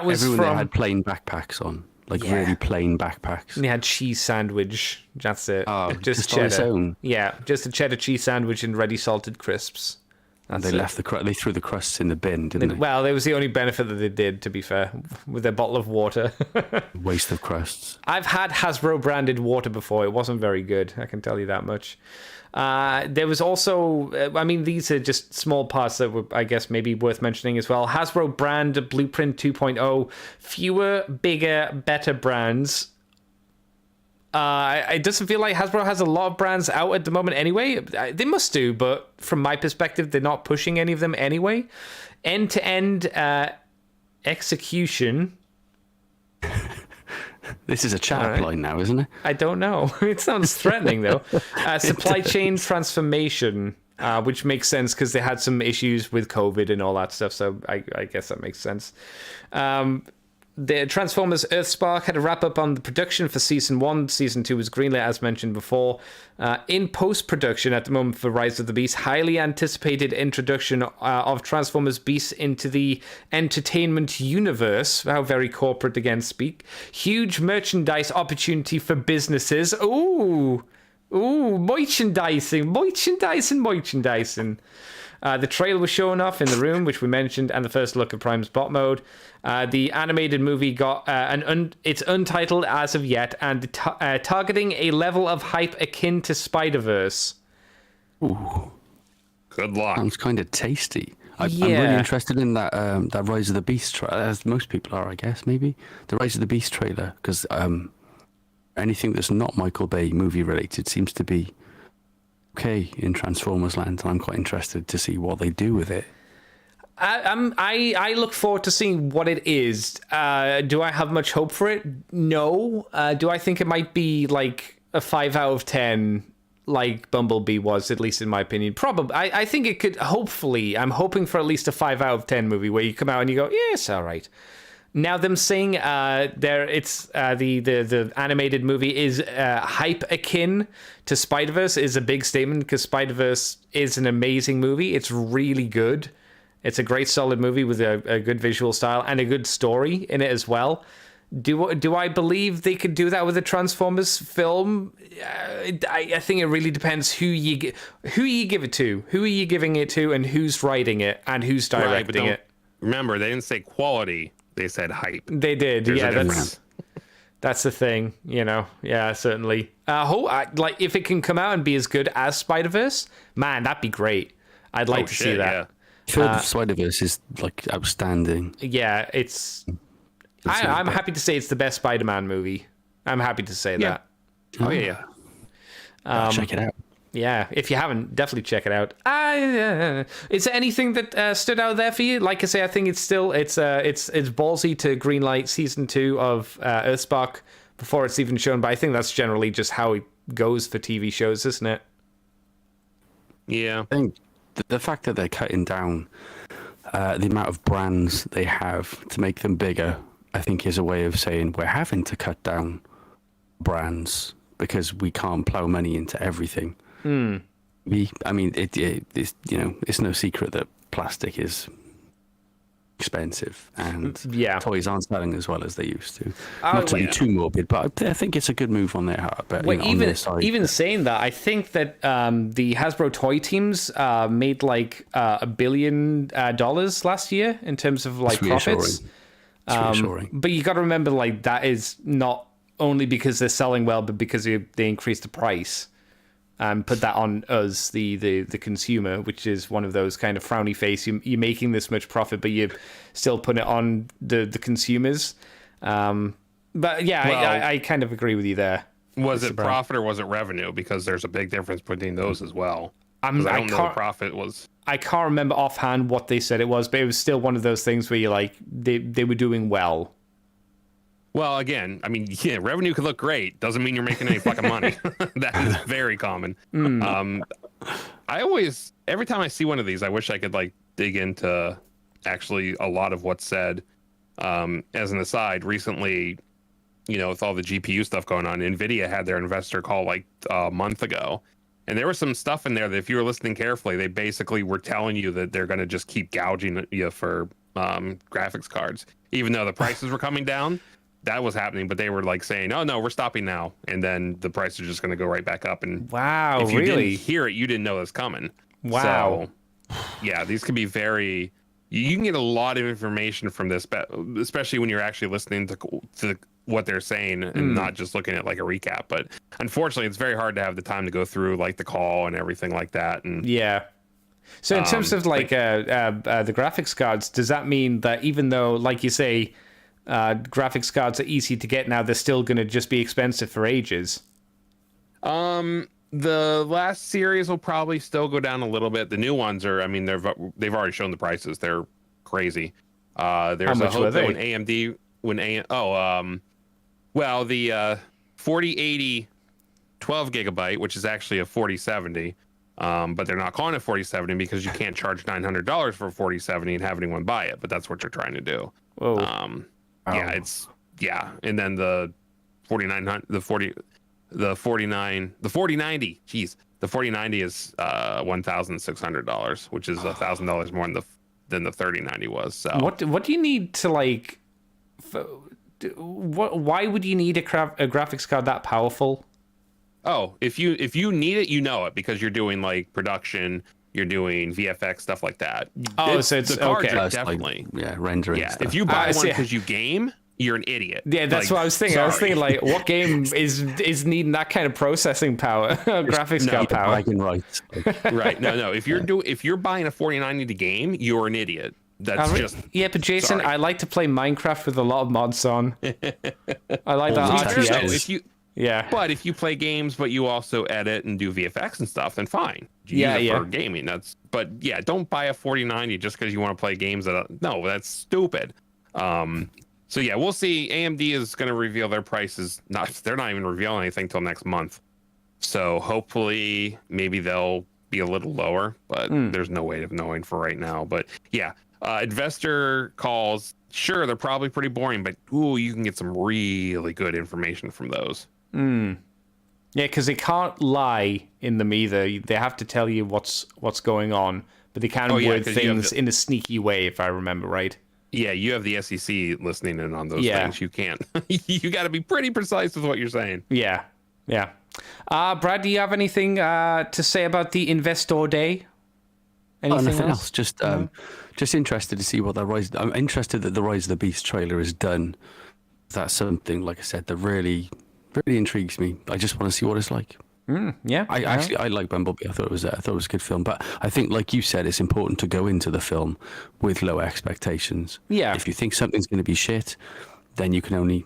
was everyone from... there had plain backpacks on. Really plain backpacks. And they had cheese sandwich. That's it. Oh, just on its cheddar. own? Yeah, just a cheddar cheese sandwich and ready salted crisps. And they left they threw the crusts in the bin, didn't they? Well, there was the only benefit that they did, to be fair, with their bottle of water. Waste of crusts. I've had Hasbro branded water before. It wasn't very good. I can tell you that much. There was also, I mean, these are just small parts that were, I guess, maybe worth mentioning as well. Hasbro brand Blueprint 2.0, fewer, bigger, better brands. It doesn't feel like Hasbro has a lot of brands out at the moment anyway. They must do, but from my perspective, they're not pushing any of them anyway. End-to-end execution. This is a chat line now, isn't it? I don't know. It sounds threatening, though. Supply chain transformation, which makes sense because they had some issues with COVID and all that stuff, so I guess that makes sense. The Transformers Earthspark had a wrap-up on the production for Season 1. Season 2 was greenlit, as mentioned before. In post-production at the moment for Rise of the Beast, highly anticipated introduction of Transformers Beasts into the entertainment universe. How very corporate again speak. Huge merchandise opportunity for businesses. Ooh, merchandising. The trailer was shown off in the room, which we mentioned, and the first look of Prime's bot mode. The animated movie got it's untitled as of yet, and targeting a level of hype akin to Spider-Verse. Ooh, good luck. Sounds kind of tasty. I'm really interested in that that Rise of the Beast trailer, as most people are, I guess. Maybe the Rise of the Beast trailer, because anything that's not Michael Bay movie related seems to be okay in Transformers land, and I'm quite interested to see what they do with it. I look forward to seeing what it is. Do I have much hope for it? No. Do I think it might be like a 5 out of 10 like Bumblebee was, at least in my opinion? Probably. I think it could, hopefully, I'm hoping for at least a 5 out of 10 movie where you come out and you go, yes, all right. Now them saying the animated movie is hype akin to Spider-Verse is a big statement, because Spider-Verse is an amazing movie. It's really good. It's a great solid movie with a good visual style and a good story in it as well. Do I believe they could do that with a Transformers film? I think it really depends who you give it to, who are you giving it to, and who's writing it and who's directing it. Remember, they didn't say quality. They said hype. They did. There's that's the thing, you know. Yeah, certainly. Like if it can come out and be as good as Spider-Verse, man, that'd be great. I'd like to see that. Yeah. Third Spider-Verse is like outstanding. Yeah, I'm happy to say it's the best Spider-Man movie. I'm happy to say that. Oh yeah. Check it out. Yeah, if you haven't, definitely check it out. Is there anything that stood out there for you? Like I say, I think it's ballsy to greenlight season 2 of Earthspark before it's even shown. But I think that's generally just how it goes for TV shows, isn't it? Yeah. I think the fact that they're cutting down the amount of brands they have to make them bigger, I think, is a way of saying we're having to cut down brands because we can't plow money into everything. I mean, it's, you know, it's no secret that plastic is expensive and toys aren't selling as well as they used to. Not to be too morbid, but I think it's a good move on their part. But Wait, on their side, even saying that, I think that the Hasbro toy teams made like $1 billion last year in terms of like profits. Reassuring. But you got to remember, like, that is not only because they're selling well, but because they increased the price. Put that on us, the consumer, which is one of those kind of frowny face. You're making this much profit, but you still put it on the consumers. But yeah, Well, I kind of agree with you there. Was Mr. it Brown. profit or was it revenue? Because there's a big difference between those as well. I 'Cause I don't know can't- what profit was. I can't remember offhand what they said it was, but it was still one of those things where you're like, they were doing well. Well, again, I mean, yeah, revenue could look great. Doesn't mean you're making any fucking money. That is very common. I always, every time I see one of these, I wish I could like dig into actually a lot of what's said. As an aside, recently, with all the GPU stuff going on, NVIDIA had their investor call like a month ago. And there was some stuff in there that if you were listening carefully, they basically were telling you that they're going to just keep gouging you for graphics cards, even though the prices were coming down. That was happening, but they were like saying, "Oh no, we're stopping now," and then the price is just going to go right back up. And Wow, if you really? didn't hear it, you didn't know it was coming. Wow. So, yeah, these can be very. You can get a lot of information from this, especially when you're actually listening to what they're saying and not just looking at like a recap. But unfortunately, it's very hard to have the time to go through like the call and everything like that. And Yeah. So in terms of like the graphics cards, does that mean that even though, like you say, graphics cards are easy to get now, they're still going to just be expensive for ages? The last series will probably still go down a little bit. The new ones are, I mean, they've already shown the prices. They're crazy. There's much a were hope that they? the 4080 12 gigabyte, which is actually a 4070. But they're not calling it 4070 because you can't charge $900 for a 4070 and have anyone buy it. But that's what you're trying to do. Whoa. Yeah, and then the 4090, geez, the 4090 is $1,600, which is $1,000 more than the 3090 was. So What do you need to like? Why would you need a graphics card that powerful? Oh, if you need it, you know it because you're doing like production, you're doing VFX stuff like that. Oh, so it's the cards okay. are Like, definitely rendering yeah. stuff. If you buy see. one because you game, you're an idiot. Yeah, that's Like, what I was thinking. I was sorry. thinking like, what game is needing that kind of processing power, graphics card power? Bragging rights. Right? No. If you're buying a 4090 to game, you're an idiot. That's just Yeah, but Jason, sorry. I like to play Minecraft with a lot of mods on. I like that All the Fair enough. RTS. If you Yeah. But if you play games, but you also edit and do VFX and stuff, then fine. You Yeah, use it yeah. for gaming. But yeah, don't buy a 4090 just because you want to play games no, that's stupid. So yeah, we'll see. AMD is going to reveal their prices. They're not even revealing anything till next month. So hopefully, maybe they'll be a little lower, but there's no way of knowing for right now. But yeah, investor calls. Sure, they're probably pretty boring, but you can get some really good information from those. Yeah, because they can't lie in them either. They have to tell you what's going on, but they can yeah, word 'cause you have things in a sneaky way, if I remember right. Yeah, you have the SEC listening in on those Yeah. things. You can't. You got to be pretty precise with what you're saying. Yeah. Brad, do you have anything to say about the Investor Day? Anything Nothing else. Just interested to see what I'm interested that the Rise of the Beast trailer is done. That's something, like I said, that really, really intrigues me. I just want to see what it's like. Yeah. I like Bumblebee. I thought it was a good film, but I think, like you said, it's important to go into the film with low expectations. Yeah. If you think something's going to be shit, then you can only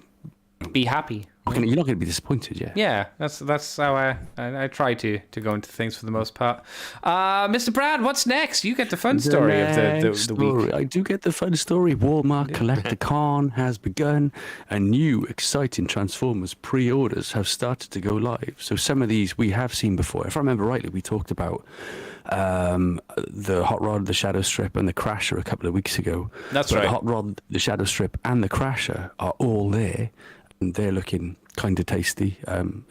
Be happy. you're not going to be disappointed. Yeah. Yeah, that's how I try to go into things for the most part. Mr. Brad, what's next? You get the fun story of the week. I do get the fun story. Walmart Collector Con has begun, and new exciting Transformers pre-orders have started to go live. So some of these we have seen before. If I remember rightly, we talked about the Hot Rod, the Shadow Strip, and the Crasher a couple of weeks ago. That's But right. The Hot Rod, the Shadow Strip, and the Crasher are all there, and they're looking kind of tasty,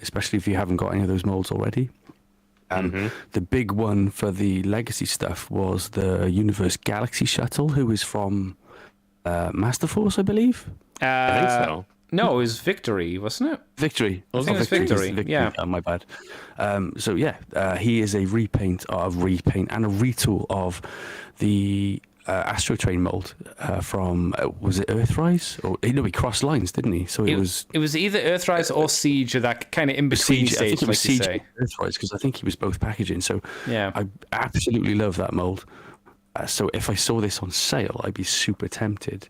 especially if you haven't got any of those molds already. The big one for the legacy stuff was the Universe Galaxy Shuttle, who is from Master Force, I believe. I think so. No, it was Victory, wasn't it? Victory. I think it was Victory, yeah. Oh, my bad. So yeah, he is a repaint and a retool of the Astro Train mold from was it Earthrise? Or no, he crossed lines, didn't he? So it was either Earthrise or Siege, or that kind of in between Siege. I think stage, it was like you Siege say. Earthrise because I think he was both packaging. So Yeah. I absolutely love that mold. So if I saw this on sale, I'd be super tempted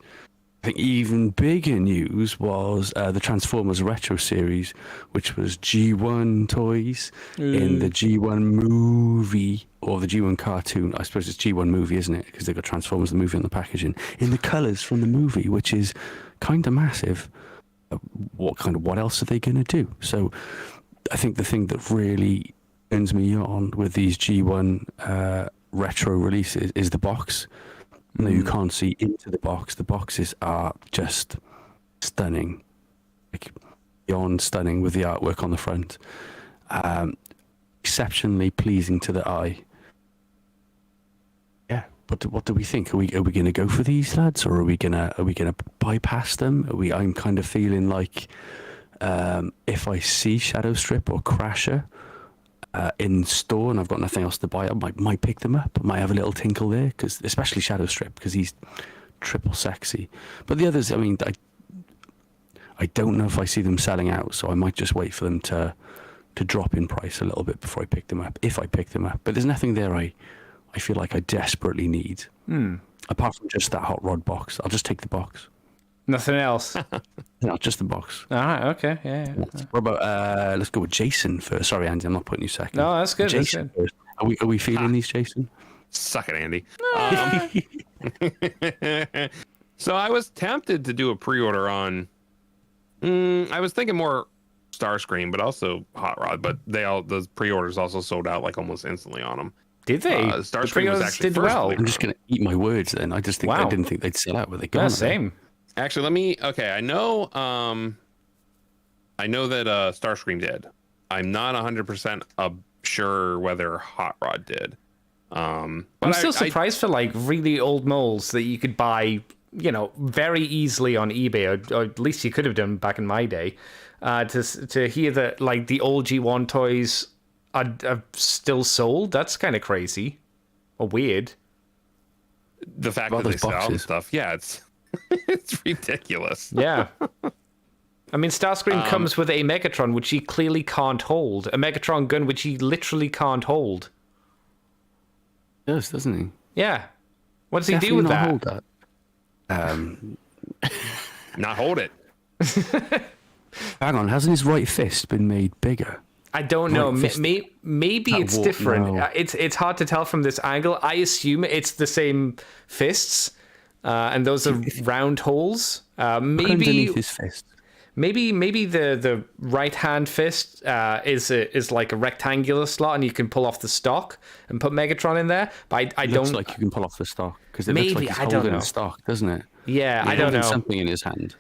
I think even bigger news was the Transformers Retro series, which was G1 toys in the G1 movie, or the G1 cartoon. I suppose it's G1 movie, isn't it? Because they've got Transformers the movie on the packaging, in the colours from the movie, which is kind of massive. What else are they going to do? So I think the thing that really turns me on with these G1 retro releases is the box. No, you can't see into the box. The boxes are just stunning, like beyond stunning, with the artwork on the front. Exceptionally pleasing to the eye. Yeah, but what do we think? Are we going to go for these lads, or are we gonna bypass them? I'm kind of feeling like if I see Shadow Strip or Crasher in store and I've got nothing else to buy, I might pick them up. I might have a little tinkle there, because especially Shadow Strip, because he's triple sexy. But the others, I mean, I don't know if I see them selling out, so I might just wait for them to drop in price a little bit before I pick them up, if I pick them up. But there's nothing there I feel like I desperately need, apart from just that hot rod box. I'll just take the box. Nothing else. No, just the box. All right. Okay. Yeah. What about let's go with Jason first. Sorry, Andy, I'm not putting you second. No, that's good. Jason That's good. first. Are we feeling these, Jason? Suck it, Andy. So I was tempted to do a pre-order on. I was thinking more Starscream, but also Hot Rod. But those pre-orders also sold out like almost instantly on them. Did they? Starscream was actually did first. well. I'm just gonna eat my words then. I just think I didn't think they'd sell out, but they got Same. Actually, I know that Starscream did. I'm not 100% sure whether Hot Rod did. I'm still surprised for like really old molds that you could buy, very easily on eBay, or at least you could have done back in my day. To hear that like the old G1 toys are still sold, that's kind of crazy or weird. The fact that they sell and stuff, yeah, it's it's ridiculous. Yeah. I mean, Starscream comes with a Megatron, which he clearly can't hold. A Megatron gun, which he literally can't hold. He does, doesn't he? Yeah. What does he do with that? Hold that. Not hold it. Hang on, hasn't his right fist been made bigger? I don't know. Maybe it's different. No. It's hard to tell from this angle. I assume it's the same fists, and those are round holes. Maybe underneath his fist. Maybe the right hand fist is like a rectangular slot, and you can pull off the stock and put Megatron in there. But I don't. Looks like you can pull off the stock, because it Maybe, looks like he's I don't holding know. the stock, doesn't it? Yeah, I don't know. Something in his hand.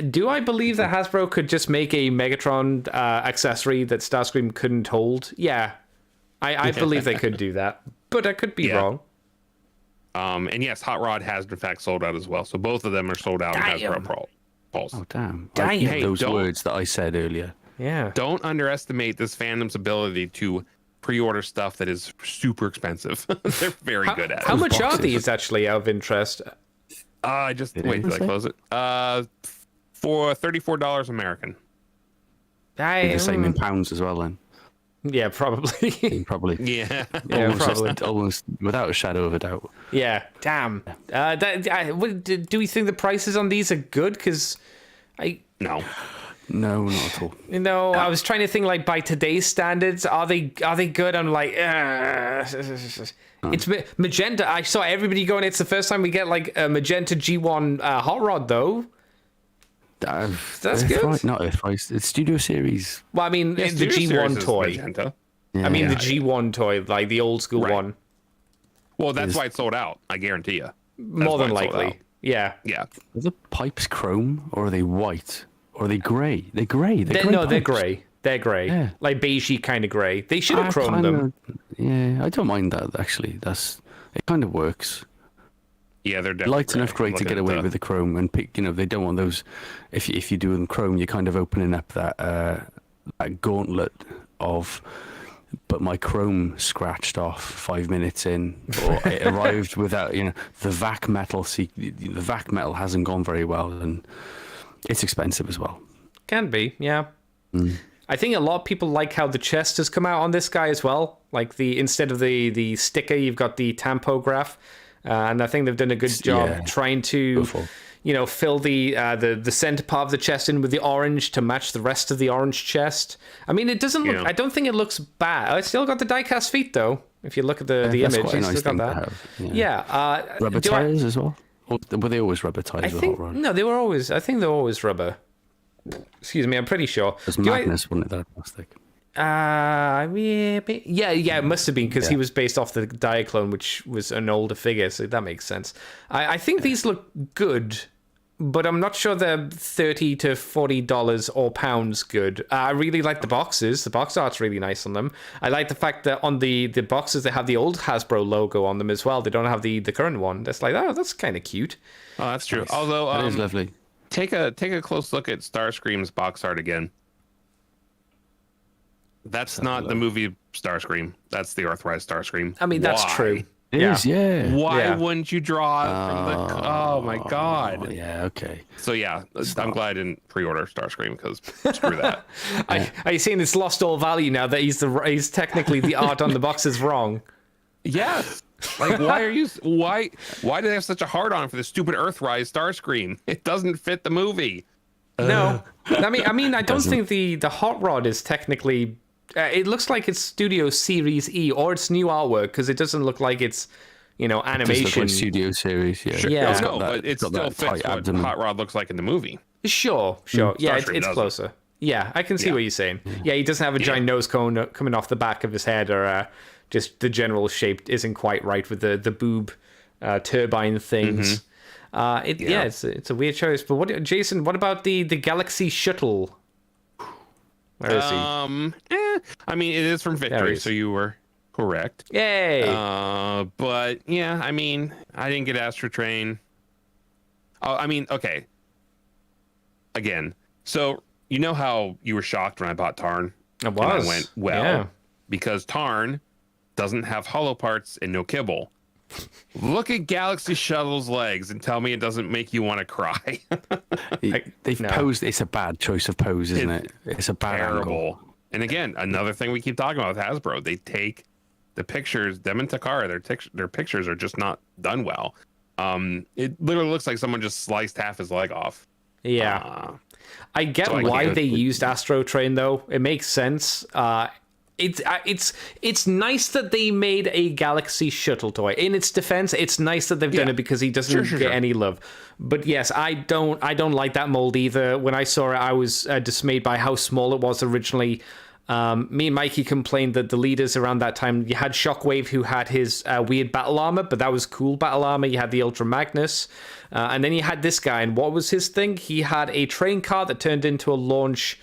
Do I believe that Hasbro could just make a Megatron accessory that Starscream couldn't hold? Yeah, I believe they could do that, but I could be wrong. And yes, Hot Rod has in fact sold out as well. So both of them are sold out in Hasbro Pulse. Oh damn! Damn. Those words that I said earlier. Yeah. Don't underestimate this fandom's ability to pre-order stuff that is super expensive. They're very good at it. How much are boxes. these actually, out of interest? I just wait till I close it. For $34 American. The same in pounds as well, then. Yeah, probably. Probably. Yeah. Yeah, probably. Almost without a shadow of a doubt. Yeah, damn. Do we think the prices on these are good? Because No. No, not at all. I was trying to think like by today's standards, are they good? I'm like, it's magenta. I saw everybody going. It's the first time we get like a magenta G1 hot rod though. That's good. Right, not Earthrise. It's Studio Series. Well, I mean, Yeah, the Studio Series G1 is toy. magenta. I mean, the G1 toy, like the old school Right. one. Well, that's why it's sold out. I guarantee you. More than likely. Yeah. Yeah. Are the pipes chrome, or are they white, or are they grey? They're grey. They're grey. No, they're pipes. grey. They're grey. Yeah. Like beigey kind of grey. They should have I chromed them. Yeah, I don't mind that actually. It kind of works. Yeah, they're definitely Light enough grey to get away with the chrome, and pick. They don't want those. If you do them chrome, you're kind of opening up that gauntlet of. But my chrome scratched off 5 minutes in, or it arrived without the vac metal. See, the vac metal hasn't gone very well, and it's expensive as well. Can be, yeah. I think a lot of people like how the chest has come out on this guy as well. Like instead of the sticker, you've got the tampograph. And I think they've done a good job trying to, Beautiful. fill the center part of the chest in with the orange to match the rest of the orange chest. I mean, it doesn't look. Yeah. I don't think it looks bad. It's still got the die-cast feet though. If you look at the That's image, quite a it's nice still thing got to that. have, Yeah. Rubber tires as well? Or were they always rubber tires I with think hot rod? no, they were always. I think they were always rubber. Excuse me, I'm pretty sure. It was madness, wasn't it, that plastic? Yeah, it must have been because he was based off the Diaclone, which was an older figure, so that makes sense. I think these look good, but I'm not sure they're $30 to $40 or pounds good. I really like the boxes. The box art's really nice on them. I like the fact that on the boxes they have the old Hasbro logo on them as well. They don't have the current one. That's like, oh, that's kind of cute. Oh, that's true. Although That is lovely. take a close look at Starscream's box art again. That's not the movie Starscream. That's the Earthrise Starscream. I mean, that's Why? true. It is, yeah. Why Yeah. wouldn't you draw it from the? Oh my god. Yeah, okay. So yeah, I'm glad I didn't pre-order Starscream because screw that. Are you saying it's lost all value now that he's technically the art on the box is wrong? Yes. Like, why do they have such a hard on for the stupid Earthrise Starscream? It doesn't fit the movie. No, I mean, I don't think the hot rod is technically. It looks like it's Studio Series E or it's new artwork because it doesn't look like it's, Just look animation. like Studio Series, yeah. Sure. Yeah. No, but it still fits what abdomen. Hot Rod looks like in the movie. Sure. Yeah, Starscream it's doesn't. closer. Yeah, I can see Yeah. what you're saying. Yeah, he doesn't have a giant nose cone coming off the back of his head, or just the general shape isn't quite right with the boob turbine things. It's a weird choice. But Jason? What about the Galaxy Shuttle? Where is he? I mean, it is from There he Victory, is. so you were correct. Yay! But yeah, I mean, I didn't get Astro Train. Oh, I mean, okay. Again, so you know how you were shocked when I bought Tarn? I And was. I went, well, Yeah. because Tarn doesn't have hollow parts and no kibble. Look at Galaxy Shuttle's legs and tell me it doesn't make you want to cry. They've no. posed. It's a bad choice of pose, isn't it? It's a bad angle. Terrible. And again, another thing we keep talking about with Hasbro, they take the pictures, them and Takara, their pictures are just not done well. It literally looks like someone just sliced half his leg off. Yeah. I get so I why can't- they used Astro Train though. It makes sense. It's nice that they made a Galaxy Shuttle toy. In its defense, it's nice that they've done it because he doesn't get any love. But yes, I don't like that mold either. When I saw it, I was dismayed by how small it was originally. Me and Mikey complained that the leaders around that time, you had Shockwave who had his weird battle armor, but that was cool battle armor. You had the Ultra Magnus, and then you had this guy. And what was his thing? He had a train car that turned into a launch,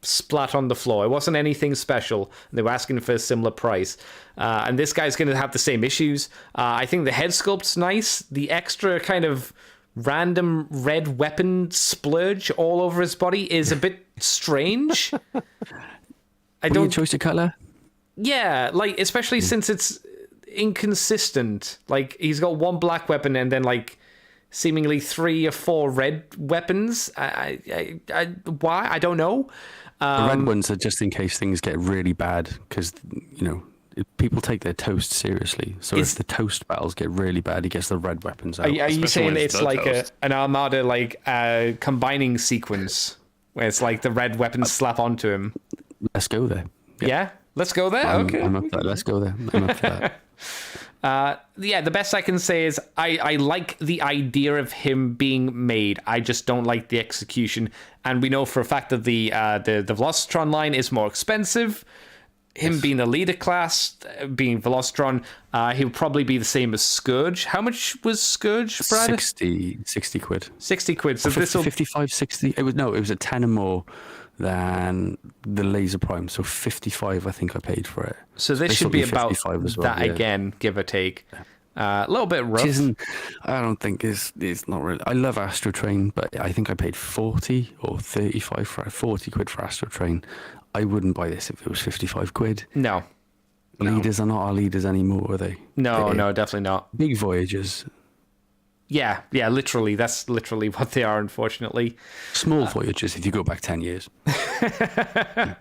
splat on the floor. It wasn't anything special. They were asking for a similar price. And this guy's going to have the same issues. I think the head sculpt's nice. The extra kind of random red weapon splurge all over his body is a bit strange. I Weird don't. choice of color. Yeah, like especially since it's inconsistent. Like he's got one black weapon and then like seemingly 3 or 4 red weapons. Why? I don't know. The red ones are just in case things get really bad, because people take their toast seriously. So if the toast battles get really bad, he gets the red weapons out. Are you Especially saying when it's it's the like toast. an Armada combining sequence where it's like the red weapons slap onto him? Let's go there. Yeah, let's go there. Okay. I'm up for that. Let's go there. I'm up for that. The best I can say is I like the idea of him being made. I just don't like the execution. And we know for a fact that the Velocitron line is more expensive. Him being the leader class, being Velocitron, he'll probably be the same as Scourge. How much was Scourge, Brad? 60 quid. 60 quid. So this will 55, 60. It was a 10 or more than the Laser Prime. So 55, I think I paid for it. So this This should will be be about 55 as well, that yeah. again, give or take. A little bit rough. Which isn't, I don't think it's not really. I love Astro Train, but I think I paid 40 or 35 for 40 quid for Astro Train. I wouldn't buy this if it was 55 quid. No, Leaders are not our leaders anymore, are they? no, They're no, definitely not. Big Voyagers. Yeah, literally. That's literally what they are, unfortunately. Small voyages if you go back 10 years. And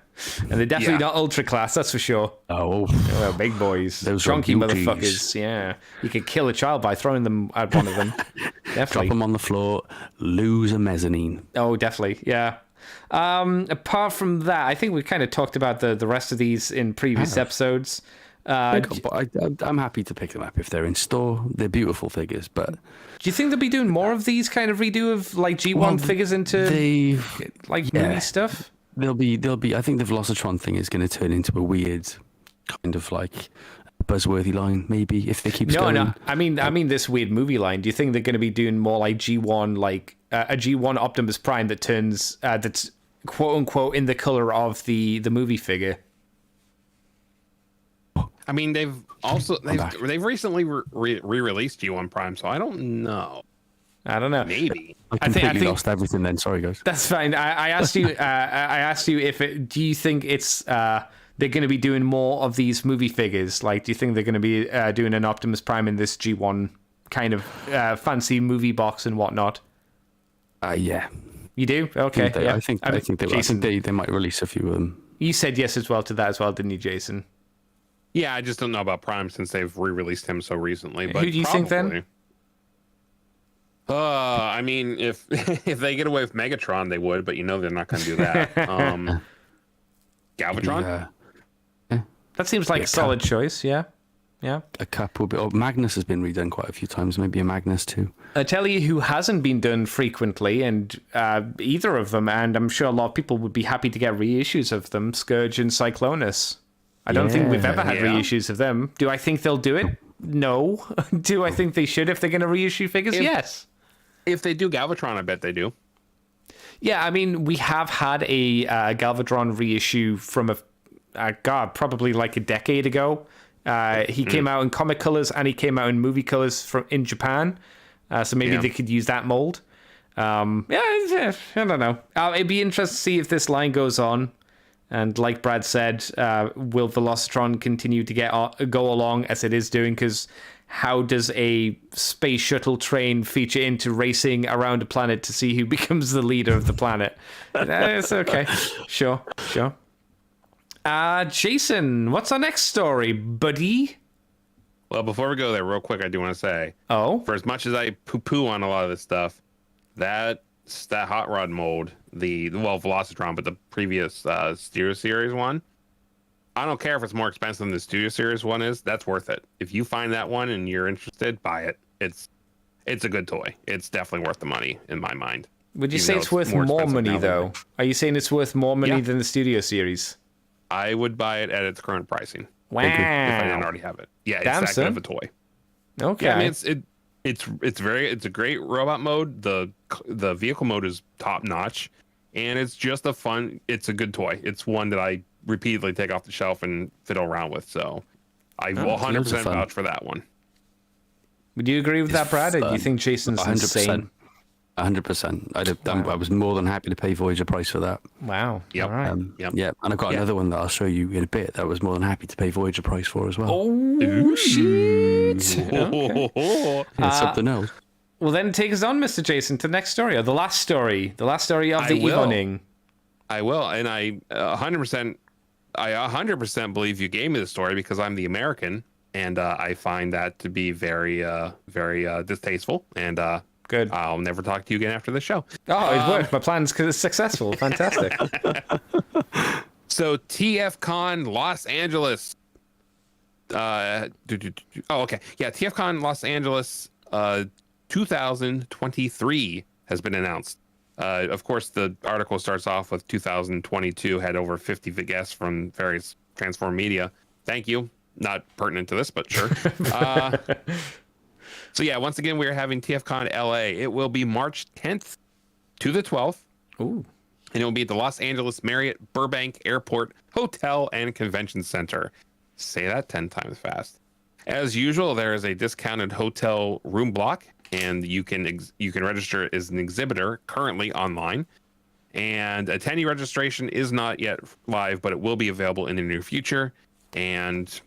they're definitely not ultra class, that's for sure. Oh, Well, big boys. Those are Chunky beauties. motherfuckers, yeah. You could kill a child by throwing them at one of them. drop Definitely. them on the floor, lose a mezzanine. Oh, definitely, yeah. Apart from that, I think we kind of talked about the rest of these in previous episodes. But I'm happy to pick them up if they're in store. They're beautiful figures, but Do you think they'll be doing more of these kind of redo of like G1 figures into movie stuff? They'll be. I think the Velocitron thing is going to turn into a weird kind of like buzzworthy line, maybe if they keep going. No. I mean this weird movie line. Do you think they're going to be doing more like G1, like a G1 Optimus Prime that turns that's quote unquote in the color of the movie figure? I mean, they've recently re-released G1 Prime, so I don't know. I don't know. Maybe. I completely lost everything then. Sorry, guys. That's fine. I asked you. I asked you if do you think it's they're going to be doing more of these movie figures? Like, do you think they're going to be doing an Optimus Prime in this G1 kind of fancy movie box and whatnot? Yeah. You do? Okay. I think they might release a few of them. You said yes as well to that as well, didn't you, Jason? Yeah, I just don't know about Prime since they've re-released him so recently. But who do you think then? I mean, if if they get away with Megatron, they would, but you know they're not going to do that. Galvatron. That seems like a solid choice. Yeah. A couple, but Magnus has been redone quite a few times. Maybe a Magnus too. I tell you who hasn't been done frequently, and either of them, and I'm sure a lot of people would be happy to get reissues of them, Scourge and Cyclonus. I don't think we've ever had reissues of them. Do I think they'll do it? No. Do I think they should if they're going to reissue figures? Yes. If they do Galvatron, I bet they do. Yeah, I mean, we have had a Galvatron reissue from probably like a decade ago. He came out in comic colors and he came out in movie colors in Japan. So maybe they could use that mold. I don't know. It'd be interesting to see if this line goes on. And like Brad said, will Velocitron continue to go along as it is doing? Because how does a space shuttle train feature into racing around a planet to see who becomes the leader of the planet? It's okay. Sure. Jason, what's our next story, buddy? Well, before we go there, real quick, I do want to say, for as much as I poo-poo on a lot of this stuff, that Hot Rod mold, Velocitron, but the previous Studio Series one, I don't care if it's more expensive than the Studio Series one is. That's worth it. If you find that one and you're interested, buy it. It's a good toy. It's definitely worth the money in my mind. Would you say it's worth more money, though? Are you saying it's worth more money than the Studio Series? I would buy it at its current pricing. Wow. If I didn't already have it. Yeah, it's that good of a toy. Okay. Yeah, I mean, it's a great robot mode. The vehicle mode is top notch, and it's just it's a good toy. It's one that I repeatedly take off the shelf and fiddle around with. So I will 100% vouch for that one. Would you agree with that, Brad? Or do you think Jason's 100%. insane? 100%. I was more than happy to pay Voyager price for that. Wow. Yep. All right. Yeah, and I've got another one that I'll show you in a bit that I was more than happy to pay Voyager price for as well. Oh, shit. Okay. It's something else. Well, then take us on, Mr. Jason, to the next story, or the last story of the evening. I will, and I 100% believe you gave me the story because I'm the American, and I find that to be very, very distasteful, and good. I'll never talk to you again after the show. Oh, it worked. My plan's successful. Fantastic. So TFCon Los Angeles. TFCon Los Angeles 2023 has been announced. Of course, the article starts off with 2022 had over 50 guests from various Transform Media. Thank you. Not pertinent to this, but sure. So yeah, once again, we're having TFCon LA. It will be March 10th to the 12th. Ooh. And it will be at the Los Angeles Marriott Burbank Airport Hotel and Convention Center. Say that 10 times fast. As usual, there is a discounted hotel room block, and you can register as an exhibitor currently online. And attendee registration is not yet live, but it will be available in the near future. And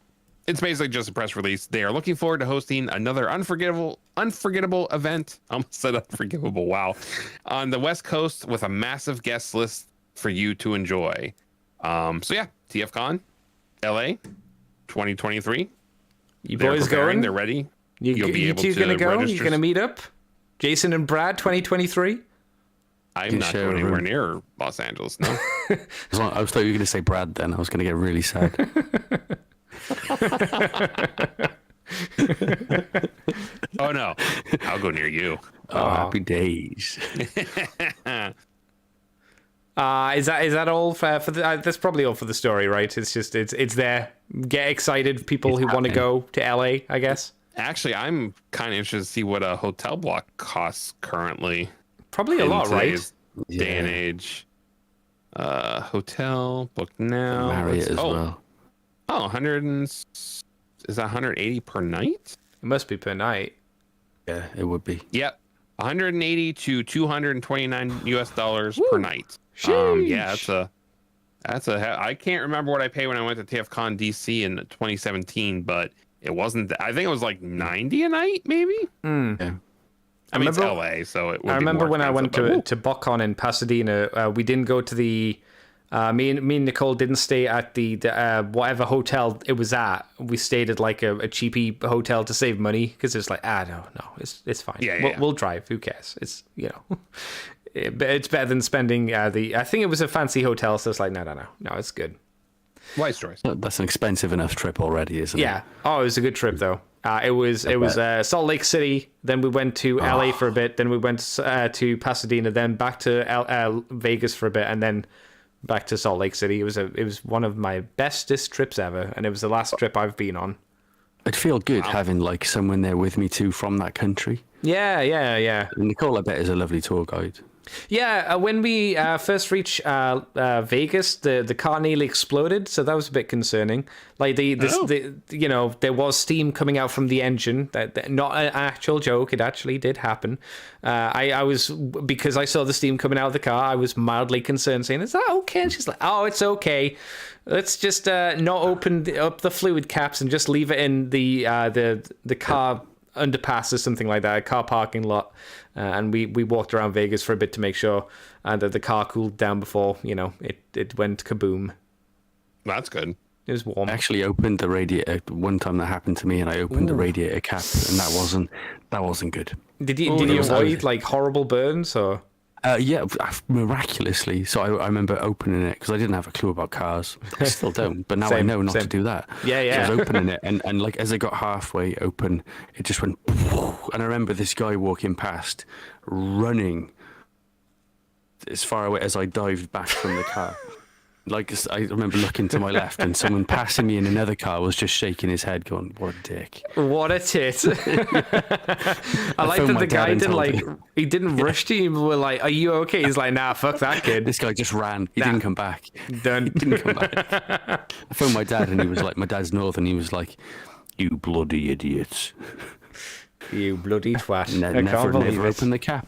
it's basically just a press release. They are looking forward to hosting another unforgettable event. I almost said unforgivable. Wow. On the West Coast with a massive guest list for you to enjoy. So yeah, TFCon, LA, 2023. You They're boys preparing, going? They're ready. You two gonna go? register. You gonna meet up? Jason and Brad, 2023. I'm not going anywhere near Los Angeles. No. I was thought you were going to say Brad. Then I was going to get really sad. Oh no, I'll go near you. Oh, happy days. Is that all for the? That's probably all for the story, right? It's just it's there. Get excited, people who want to go to LA, I guess. Actually, I'm kind of interested to see what a hotel block costs currently. Probably a lot, right? Day and age. Hotel booked now. Marriott as well. Oh, 100 is that 180 per night? It must be per night. Yeah, it would be. Yep. 180 to 229 US dollars per night. Sheesh. Yeah, I can't remember what I paid when I went to TFCon DC in 2017, but it wasn't I think it was like 90 a night, maybe. Yeah. I mean, it's LA, so it would. I remember when I went to to BotCon in Pasadena. We didn't go to the. Me and Nicole didn't stay at the whatever hotel it was at. We stayed at like a cheapy hotel to save money because it's like no, it's fine. We'll drive. Who cares? It's it's better than spending I think it was a fancy hotel, so it's like no, it's good. Wise choice. That's an expensive enough trip already, isn't it? Yeah. Oh, it was a good trip though. It was Salt Lake City. Then we went to LA for a bit. Then we went to Pasadena. Then back to Vegas for a bit, and then back to Salt Lake City. It was one of my bestest trips ever, and it was the last trip I've been on. I'd feel good having like someone there with me too from that country. Yeah. And Nicole, I bet, is a lovely tour guide. Yeah, when we first reached Vegas, the car nearly exploded, so that was a bit concerning. Like there was steam coming out from the engine. That not an actual joke. It actually did happen. I was, because I saw the steam coming out of the car, I was mildly concerned, saying, "Is that okay?" And she's like, "Oh, it's okay. Let's just not open up the fluid caps and just leave it in the car underpass or something like that, a car parking lot." And we walked around Vegas for a bit to make sure that the car cooled down before it went kaboom. That's good. It was warm. I actually opened the radiator one time. That happened to me, and I opened the radiator cap, and that wasn't good. Did you avoid like horrible burns or? Yeah, miraculously. So I remember opening it because I didn't have a clue about cars. I still don't, but now I know not to do that. Yeah. So I was opening it, and like as I got halfway open, it just went. And I remember this guy walking past, running as far away as I dived back from the car. Like, I remember looking to my left, and someone passing me in another car was just shaking his head, going, "What a dick! What a tit!" I like that the guy didn't rush to you. We're like, "Are you okay?" He's like, "Nah, fuck that kid." This guy just ran. He didn't come back. Done. He didn't come back. I phoned my dad, and he was like, "My dad's northern." He was like, "You bloody idiots! You bloody twat!" Never open the cap."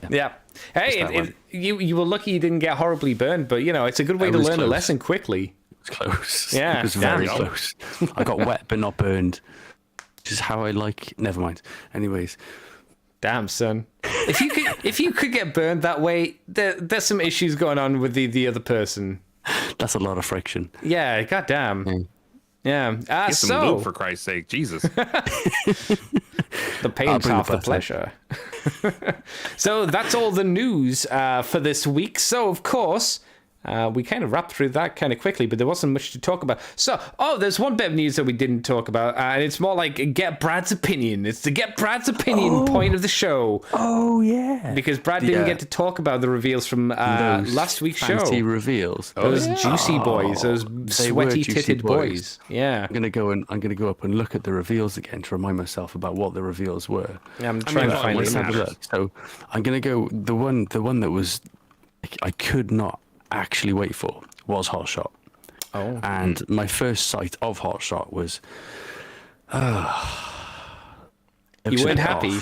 Yeah. Hey, you were lucky you didn't get horribly burned, but it's a good way to learn a lesson quickly. It was close. Yeah, it was very close. I got wet but not burned, which is how I like. Never mind. Anyways, damn son, if you could get burned that way, there's some issues going on with the other person. That's a lot of friction. Yeah, goddamn. Yeah. Get some lube, for Christ's sake, Jesus. The pain's half the pleasure. So that's all the news for this week. So, of course, we kind of wrapped through that kind of quickly, but there wasn't much to talk about. So, there's one bit of news that we didn't talk about, and it's more like get Brad's opinion. It's the get Brad's opinion point of the show. Oh, yeah. Because Brad didn't get to talk about the reveals from last week's show. Fancy reveals. Those juicy boys, those sweaty-titted boys. Yeah. I'm gonna go up and look at the reveals again to remind myself about what the reveals were. Yeah, I'm trying to find it. So I'm gonna go the one that was I could not actually wait for was Hot Shot. Oh. And my first sight of Hot Shot was you weren't happy?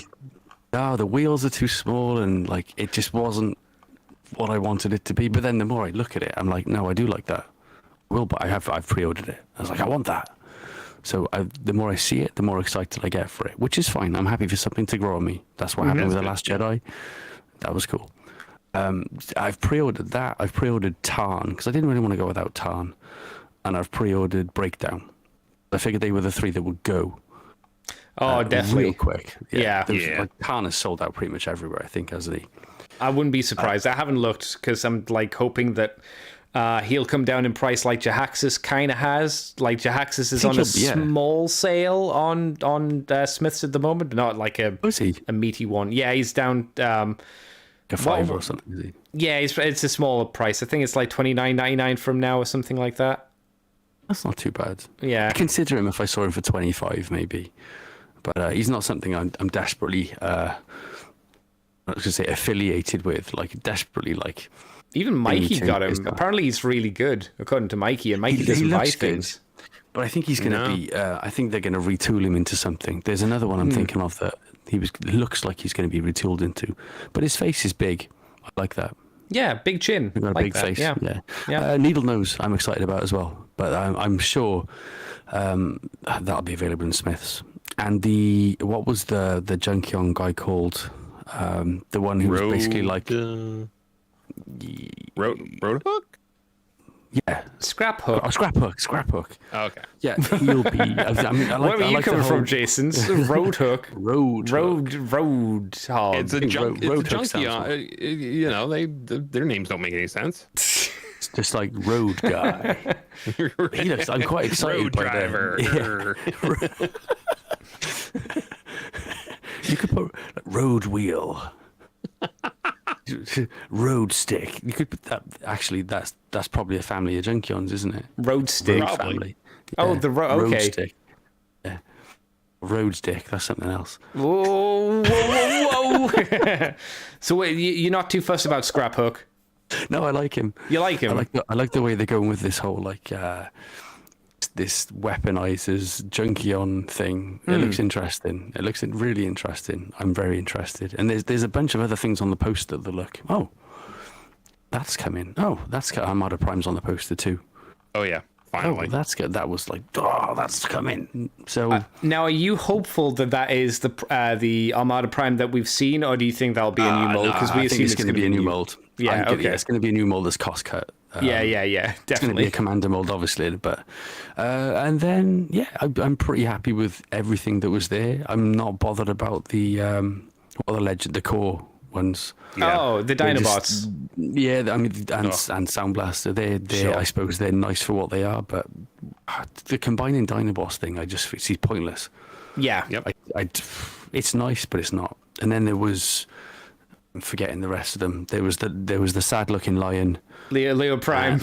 No, the wheels are too small, and like it just wasn't what I wanted it to be. But then the more I look at it, I'm like, no, I do like that. I've pre-ordered it. I was like, I want that. So the more I see it, the more excited I get for it, which is fine. I'm happy for something to grow on me. That's what happened with The Last Jedi. That was cool. I've pre-ordered that. I've pre-ordered Tarn because I didn't really want to go without Tarn, and I've pre-ordered Breakdown. I figured they were the three that would go. Oh, definitely. Real quick. Yeah. Like, Tarn is sold out pretty much everywhere, I think, as the... I wouldn't be surprised. I haven't looked because I'm like hoping that he'll come down in price like Jahaxis kind of has. Like Jahaxis is on a small sale on Smiths at the moment, not like a meaty one. Yeah, he's down a $5 or something. Is he? Yeah, it's a smaller price. I think it's like $29.99 from now or something like that. That's not too bad. Yeah, I'd consider him if I saw him for 25 maybe, but he's not something I'm desperately. I was going to say affiliated with, like desperately, like. Even Mikey got him. Apparently, he's really good, according to Mikey, and Mikey doesn't buy things. But I think he's going to be. I think they're going to retool him into something. There's another one I'm thinking of that looks like he's going to be retooled into, but his face is big. I like that. Yeah, big chin. He's got a big face. Yeah. Needle Nose, I'm excited about as well, but I'm sure that'll be available in Smiths. And what was the Junkion guy called? The one who was basically like Roadhook? Yeah, Scrap Hook. Oh, Scrap Hook. Oh, okay. Yeah, he'll be. I mean, I like, where are you coming from, Jason? Road Hook. Road Hog. It's a junkie. You know, their names don't make any sense. It's just like Road Guy. He looks. I'm quite excited. Road by driver. Yeah. You could put Road Wheel. Road Stick. You could put that. Actually, that's probably a family of Junkions, isn't it? Road Stick. Road family. Oh, Yeah. the Road okay. Stick. Yeah. Road Stick. That's something else. Whoa, whoa, whoa. So wait, you're not too fussed about Scrap Hook? No, I like him. You like him? I like the way they're going with this whole like this weaponizers Junkion thing. It looks interesting. It looks really interesting. I'm very interested. And there's a bunch of other things on the poster that look. Oh, that's coming. Oh, Armada Prime's on the poster too. Oh yeah, finally. Oh, that's good. That was like, oh, that's coming. So now, are you hopeful that is the Armada Prime that we've seen, or do you think that'll be a new mold? Because we assume it's going to be a new mold. Yeah, okay. It's going to be a new mold that's cost cut. Yeah, It's going to definitely. be a commander mold, obviously, but and then I'm pretty happy with everything that was there. I'm not bothered about the core ones. Yeah. Oh, the Dinobots. I mean, and Sound Blaster. I suppose they're nice for what they are, but the combining Dinobots thing, I just see pointless. Yeah. Yep. It's nice, but it's not. And then there was. I'm forgetting the rest of them. There was the sad looking lion. Leo Prime.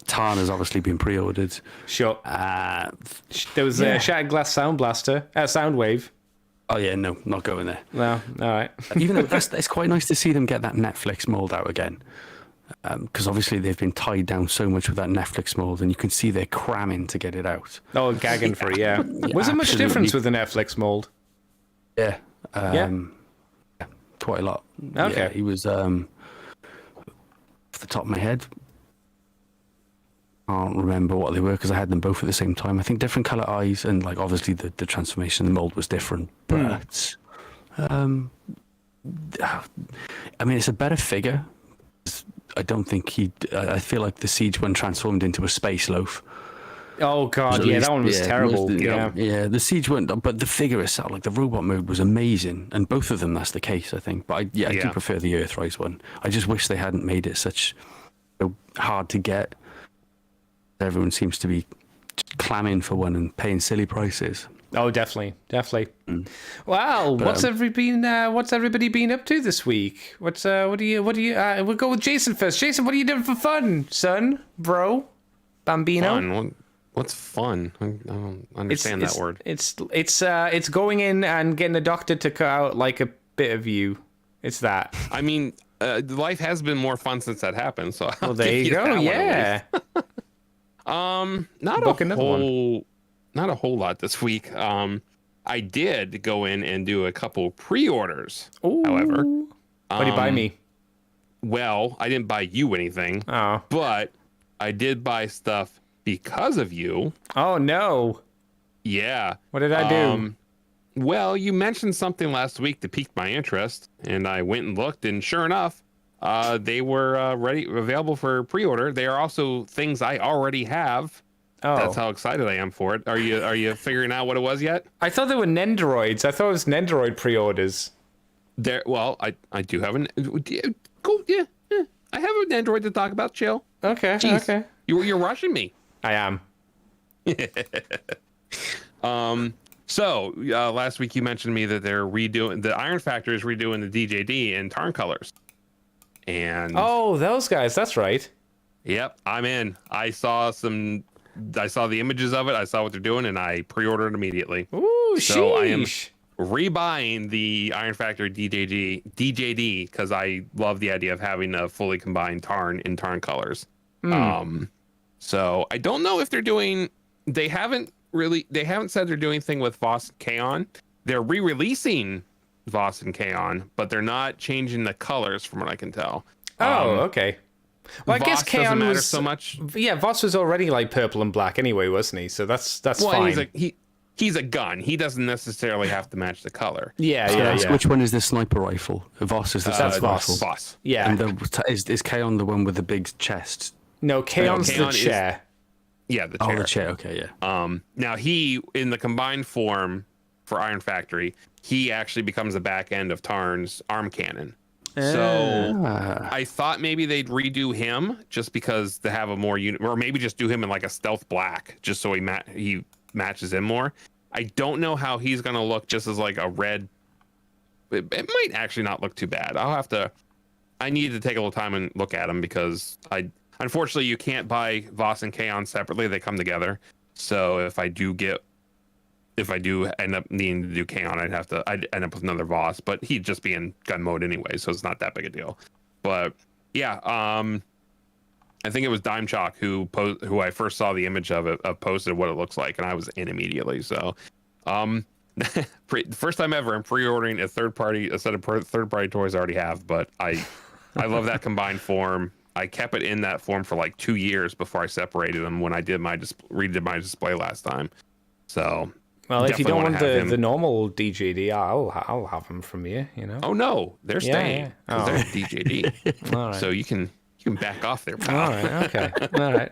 Tarn has obviously been pre-ordered. Sure. There was a Shatterglass Sound Blaster, Soundwave. Oh yeah, no, not going there. No, all right. Even though it's quite nice to see them get that Netflix mold out again, because obviously they've been tied down so much with that Netflix mold, and you can see they're cramming to get it out. Oh, gagging for it, yeah. Was there much difference with the Netflix mold? Yeah. Yeah. Quite a lot. Okay. Yeah, he was off the top of my head. I can't remember what they were because I had them both at the same time. I think different color eyes and like obviously the transformation, the mold was different. But I mean, it's a better figure. I don't think I feel like the Siege one transformed into a space loaf. Oh god, that one was terrible. The Siege went, but the figure itself, like the robot mode, was amazing, and both of them that's the case, I think. But I do prefer the Earthrise one. I just wish they hadn't made it such hard to get. Everyone seems to be clamming for one and paying silly prices. Oh, definitely. Wow, what's everybody been up to this week? What do you? We'll go with Jason first. Jason, what are you doing for fun, son, bro, Bambino? Fun. What's fun? I don't understand that word. It's going in and getting a doctor to cut out like a bit of you. It's that. I mean, life has been more fun since that happened. So well, there you go. Yeah. Not a whole lot this week. I did go in and do a couple pre-orders. Ooh. However, what did you buy me? Well, I didn't buy you anything. Oh. But I did buy stuff because of you. Oh no. Yeah. What did I do? Well, you mentioned something last week that piqued my interest, and I went and looked, and sure enough, they were available for pre-order. They are also things I already have. Oh, That's how excited I am for it. Are you figuring out what it was yet? I thought they were Nendoroids. I thought it was Nendoroid pre-orders. Well, I do have cool. Yeah, I have an Android to talk about. Chill. Okay. Jeez, Okay. You're rushing me. I am. So last week you mentioned to me that they're redoing the Iron Factory is redoing the DJD in Tarn colors. And those guys. That's right. Yep, I'm in. I saw the images of it. I saw what they're doing, and I pre-ordered immediately. Ooh, so I am sheesh. rebuying the Iron Factory DJD because I love the idea of having a fully combined Tarn in Tarn colors. So I don't know if they're doing. They haven't said they're doing anything with Voss and Kaon. They're re-releasing Voss and Kaon, but they're not changing the colors from what I can tell. Okay. Well, I guess Voss doesn't Kaon matter was so much. Yeah, Voss was already like purple and black anyway, wasn't he? So that's Well, fine. he's a gun. He doesn't necessarily have to match the color. Yeah. Which one is the sniper rifle? Voss is the That's sniper Voss. rifle. Voss. Yeah. And is Kaon the one with the big chest? No, Kaon's Kaon the is- chair. Yeah, the chair. Oh, the chair. Okay, yeah. Now he, in the combined form for Iron Factory, he actually becomes the back end of Tarn's arm cannon. So I thought maybe they'd redo him just because to have a more or maybe just do him in like a stealth black, just so he matches him more. I don't know how he's gonna look just as like a red. It might actually not look too bad. I need to take a little time and look at him because unfortunately you can't buy Voss and Kaon separately. They come together. So if I do end up needing to do Kaon, I'd end up with another Voss, but he'd just be in gun mode anyway, so it's not that big a deal. But yeah, I think it was Dime Chalk who I first saw the image of it, posted what it looks like, and I was in immediately. So, first time ever I'm pre-ordering a set of third-party toys I already have, but I love that combined form. I kept it in that form for like 2 years before I separated them when I did redid my display last time. So. Well, if you don't want him. the normal DJD, I'll have them from you. You know. Oh no, they're staying. Yeah. They're DJD. All right. So you can back off there, pal. All right. Okay. All right.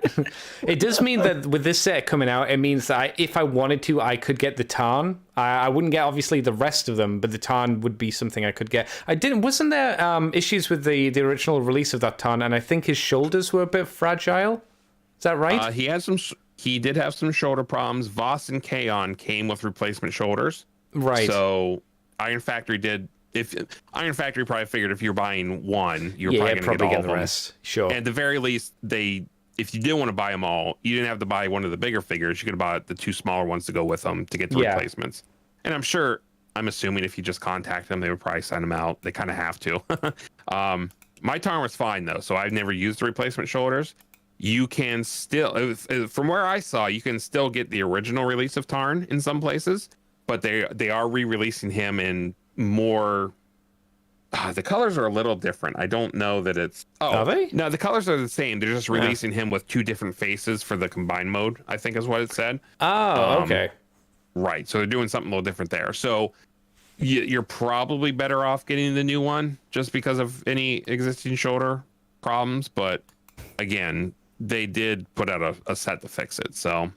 It does mean that with this set coming out, it means that if I wanted to, I could get the Tarn. I wouldn't get obviously the rest of them, but the Tarn would be something I could get. Wasn't there issues with the original release of that Tarn, and I think his shoulders were a bit fragile. Is that right? He did have some shoulder problems. Voss and Kaon came with replacement shoulders. Right. So Iron Factory probably figured if you're buying one, you're probably going to get all of the them. rest. Sure. At the very least, if you didn't want to buy them all, you didn't have to buy one of the bigger figures. You could buy the two smaller ones to go with them to get the replacements. And I'm assuming if you just contact them, they would probably send them out. They kind of have to. My Tarn was fine though, so I've never used the replacement shoulders. You can still, from where I saw, you can still get the original release of Tarn in some places, but they are re-releasing him in more. The colors are a little different. I don't know that it's. Oh, are they? No, the colors are the same. They're just releasing him with two different faces for the combined mode, I think is what it said. Oh, okay. Right. So they're doing something a little different there. So you're probably better off getting the new one just because of any existing shoulder problems. But again, they did put out a set to fix it. So,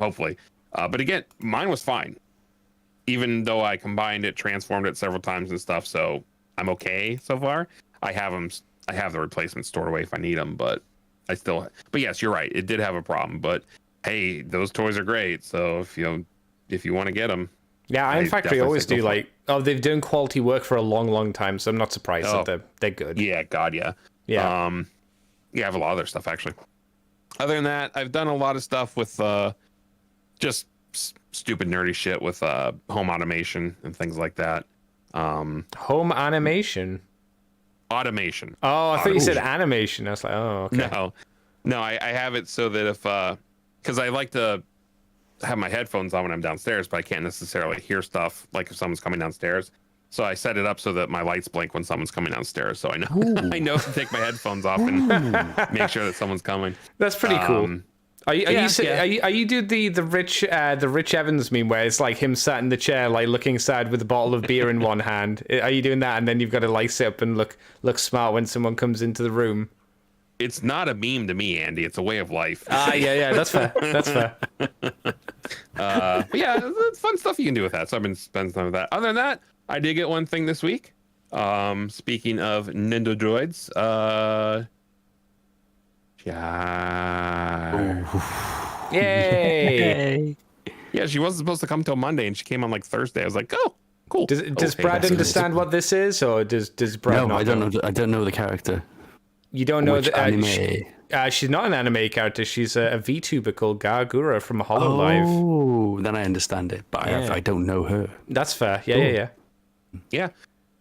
hopefully. But again, mine was fine. Even though I combined it, transformed it several times and stuff. So I'm okay so far. I have the replacement stored away if I need them, but but yes, you're right. It did have a problem, but hey, those toys are great. So if you want to get them. Yeah, Iron Factory always do they've done quality work for a long, long time. So I'm not surprised that they're good. Yeah. God. Yeah. Yeah. I have a lot of other stuff actually. Other than that, I've done a lot of stuff with just stupid nerdy shit with home automation and things like that. Home animation. Automation. Oh, I thought you said animation. I was like, oh, okay. No, I have it so that if because I like to have my headphones on when I'm downstairs, but I can't necessarily hear stuff like if someone's coming downstairs. So I set it up so that my lights blink when someone's coming downstairs. So I know I know to take my headphones off and make sure that someone's coming. That's pretty cool. Are you do the Rich Evans meme where it's like him sat in the chair like looking sad with a bottle of beer in one hand? Are you doing that, and then you've got to like sit up and look smart when someone comes into the room? It's not a meme to me, Andy. It's a way of life. Yeah, that's fair. That's fair. But yeah, it's fun stuff you can do with that. So I've been spending time with that. Other than that, I did get one thing this week. Speaking of Nintendo droids, Yay! Yeah, she wasn't supposed to come till Monday, and she came on like Thursday. I was like, oh, cool. Does Okay, Brad that's understand what this is, or does Brad No, not? I don't know the character. You don't know Which that anime? she's not an anime character. She's a VTuber called Gargura from Hololive. Oh, then I understand it, but I don't know her. That's fair. Yeah. Yeah.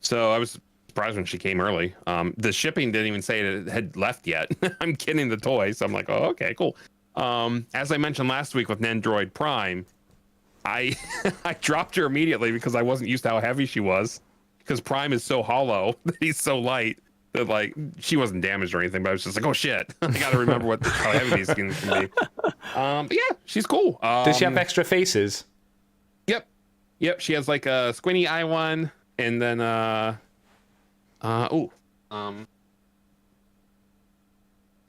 So I was surprised when she came early. The shipping didn't even say it had left yet. I'm getting the toy, so I'm like, oh, okay, cool. As I mentioned last week with Nendroid Prime, I I dropped her immediately because I wasn't used to how heavy she was. Because Prime is so hollow that he's so light that like she wasn't damaged or anything, but I was just like, oh shit, I got to remember how heavy these skins can be. But yeah, she's cool. Does she have extra faces? Yep. She has like a squinty eye one, and then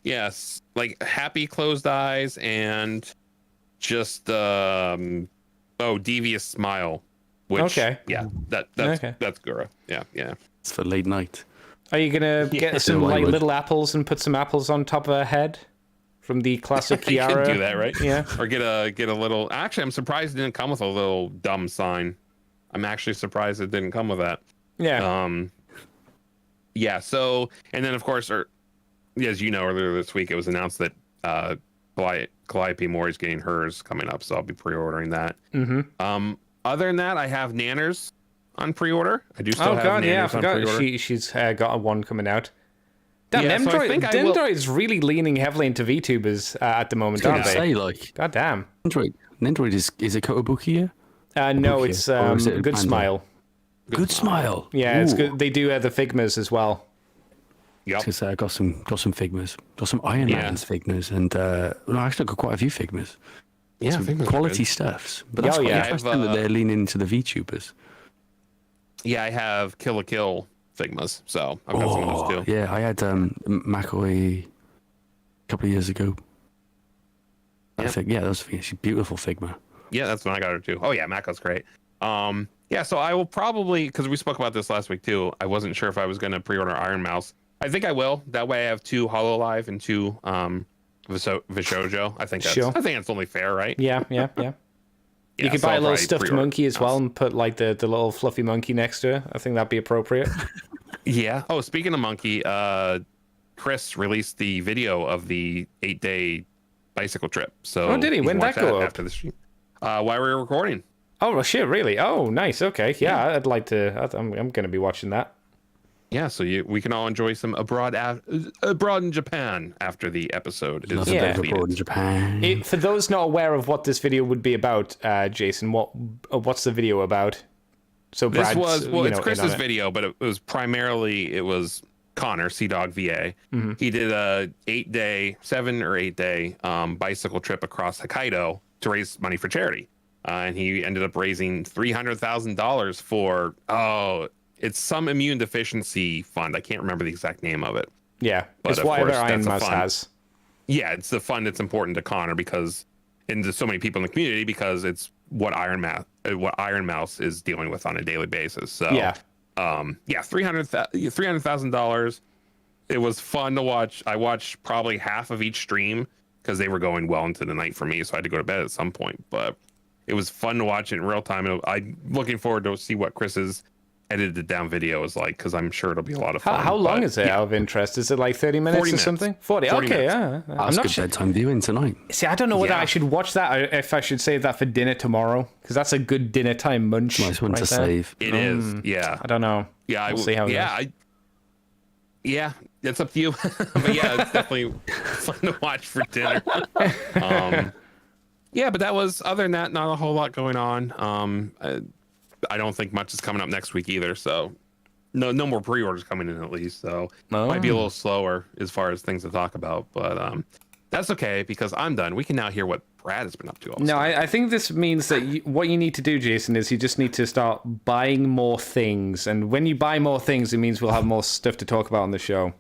yes, like happy closed eyes and just devious smile. Which, okay. Yeah, that's Gura. Yeah. It's for late night. Are you gonna get some like little apples and put some apples on top of her head from the classic You Kiara? could do that, right? Yeah. Or get a little. Actually, I'm surprised it didn't come with a little dumb sign. I'm actually surprised it didn't come with that. Yeah. Yeah. So, and then of course, as you know, earlier this week it was announced that Calliope Mori is getting hers coming up, so I'll be pre-ordering that. Mm-hmm. Other than that, I have Nanners on pre-order. I do still have God, Nanners yeah, I on forgot pre-order. she's got one coming out. Damn, Yeah, so I think I will- Nendroid's really leaning heavily into VTubers at the moment, aren't they? Say like God damn. Nendroid is it Kotobuki here? No, Okay. it's Or is it Good Panda? Smile. Good Smile. Yeah, it's Ooh. good. They do the Figmas as well. Yep. Because I got some Figmas, got some Iron Yeah. Man's Figmas, and I actually got quite a few Figmas. Yeah, Some Figmas are quality good. stuffs. But that's Oh, quite yeah. interesting that they're leaning into the VTubers. Yeah, I have Kill la Kill Figmas, so I've got some of those too. Yeah, I had McAway a couple of years ago. I Yep. think, yeah, that was she's a beautiful Figma. Yeah, that's when I got her too. Oh yeah, Mako's great. Yeah, so I will probably, because we spoke about this last week too. I wasn't sure if I was going to pre-order Iron Mouse. I think I will. That way, I have 2 Hololive and 2 Vishojo. I think that's only fair, right? Yeah. Yeah, You could so buy a I'll little probably stuffed pre-order monkey as well and put like the little fluffy monkey next to it. I think that'd be appropriate. Yeah. Oh, speaking of monkey, Chris released the video of the 8-day bicycle trip. So Oh, did he? you When can watch that go up? after the stream? While we were recording. Oh, well, shit, really? Oh, nice. Okay. Yeah, I'd like to. I'm going to be watching that. Yeah, so we can all enjoy some abroad in Japan after the episode is Nothing Yeah. better completed. abroad in Japan. For those not aware of what this video would be about, Jason, what's the video about? So This Brad's, was you it's know, in on Chris's it. video, but it was Connor Sea Dog VA. Mm-hmm. He did a 7 or 8 day bicycle trip across Hokkaido to raise money for charity, and he ended up raising $300,000 for it's some immune deficiency fund. I can't remember the exact name of it. Yeah, But it's of whatever course, Iron that's a Mouse fund. has. Yeah, it's the fund that's important to Connor and to so many people in the community because it's what Iron Mouse is dealing with on a daily basis. So Yeah. $300,000. It was fun to watch. I watched probably half of each stream because they were going well into the night for me, so I had to go to bed at some point. But it was fun to watch it in real time. I'm looking forward to see what Chris's edited down video is like because I'm sure it'll be a lot of fun. How long But, is it yeah, out of interest? Is it like 30 minutes 40 or minutes. something? 40. 40 Okay, minutes. yeah. I'm That's not good sure. bedtime viewing tonight. See, I don't know whether Yeah. I should watch that or if I should save that for dinner tomorrow because that's a good dinner time munch. Nice one right to there. save. It is. Yeah. I don't know. Yeah, We'll see how it goes. Yeah, it's up to you. But yeah, it's definitely fun to watch for dinner. Yeah, but that was other than that, not a whole lot going on. I don't think much is coming up next week either. So no more pre-orders coming in at least. So might be a little slower as far as things to talk about. But That's okay because I'm done. We can now hear what Brad has been up to. No, I think this means that what you need to do, Jason, is you just need to start buying more things. And when you buy more things, it means we'll have more stuff to talk about on the show.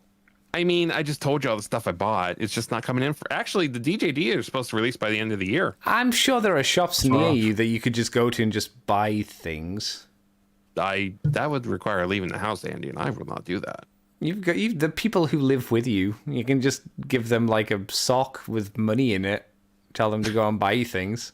I mean, I just told you all the stuff I bought. It's just not coming in. Actually, the DJD is supposed to release by the end of the year. I'm sure there are shops near you that you could just go to and just buy things. That would require leaving the house, Andy, and I will not do that. You've the people who live with you. You can just give them like a sock with money in it. Tell them to go and buy you things.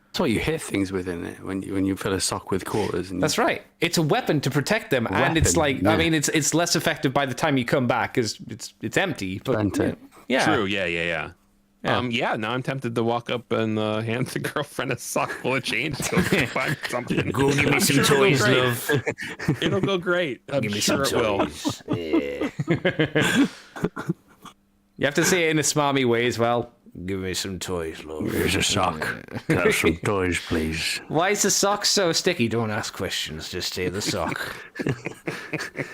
That's what you hit things with, isn't it? When you fill a sock with quarters. And that's right. It's a weapon to protect them, and it's like I mean, it's less effective by the time you come back because it's empty. But yeah, true. Yeah. Now I'm tempted to walk up and hand the girlfriend a sock full of change to go find something. Go give me some toys, love. It'll go great. I'm give me sure some toys. Yeah. You have to say it in a smarmy way as well. Give me some toys, love. Here's a sock. Have some toys, please. Why is the sock so sticky? Don't ask questions. Just say the sock. It'd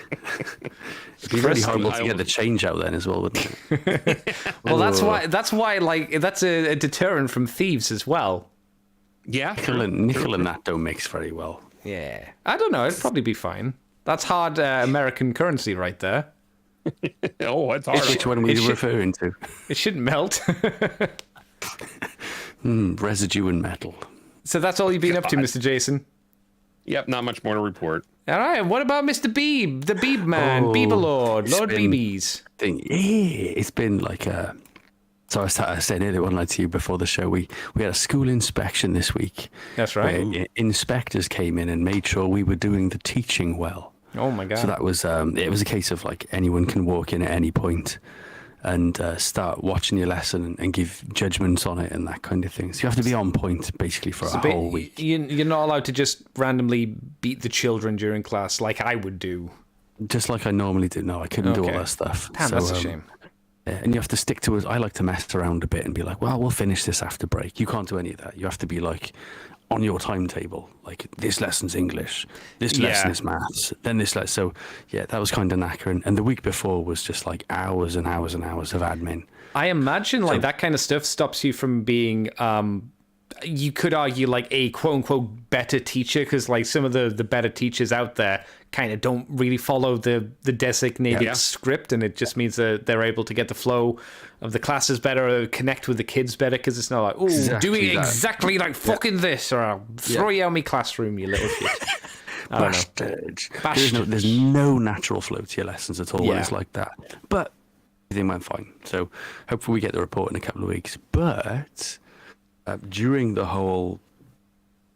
be really horrible to get the change out then as well, wouldn't it? Well, that's why. Like that's a deterrent from thieves as well. Yeah, nickel and that don't mix very well. Yeah, I don't know. It'd probably be fine. That's hard American currency right there. Oh, it's hard. Which one were you referring to? It shouldn't melt. Residue and metal. So that's all you've been up to, Mr. Jason? Yep, not much more to report. All right, what about Mr. Beeb, the Beeb man, Beeber Lord Beebies? It's been like a... So I said earlier one night to you before the show, we had a school inspection this week. That's right. Where inspectors came in and made sure we were doing the teaching well. Oh my God. So that was, it was a case of like anyone can walk in at any point and start watching your lesson and give judgments on it and that kind of thing. So you have to be on point basically for a whole week. You're not allowed to just randomly beat the children during class like I would do. Just like I normally do. No, I couldn't do all that stuff. Damn, that's a shame. And you have to stick to it. I like to mess around a bit and be like, well, we'll finish this after break. You can't do any of that. You have to be like on your timetable. Like this lesson's English, this lesson is maths, then this lesson. So yeah, that was kind of knackering. And the week before was just like hours and hours and hours of admin. I imagine like that kind of stuff stops you from being, you could argue like a quote unquote better teacher, because like some of the better teachers out there kind of don't really follow the designated script, and it just means that they're able to get the flow of the classes better, connect with the kids better, because it's not like, oh, doing exactly like fucking this, or I'll throw you out of my classroom, you little shit. Bastard. There's no natural flow to your lessons at all when it's like that. But everything went fine. So hopefully we get the report in a couple of weeks. But during the whole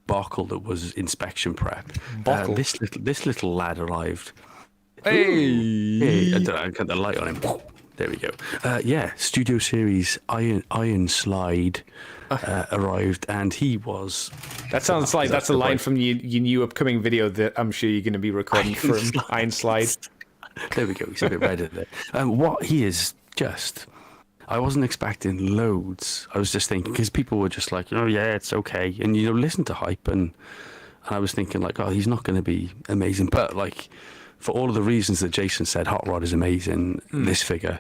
debacle that was inspection prep, this little lad arrived. Hey, I don't know, I got the light on him. There we go. Studio Series Iron Slide arrived, and he was... That sounds like that's a line from your new upcoming video that I'm sure you're going to be recording from Iron Slide. There we go. He's a bit red at it. What he is just... I wasn't expecting loads. I was just thinking, because people were just like, oh yeah, it's okay. And, listen to hype. And I was thinking like, oh, he's not going to be amazing. But like, for all of the reasons that Jason said, Hot Rod is amazing. This figure's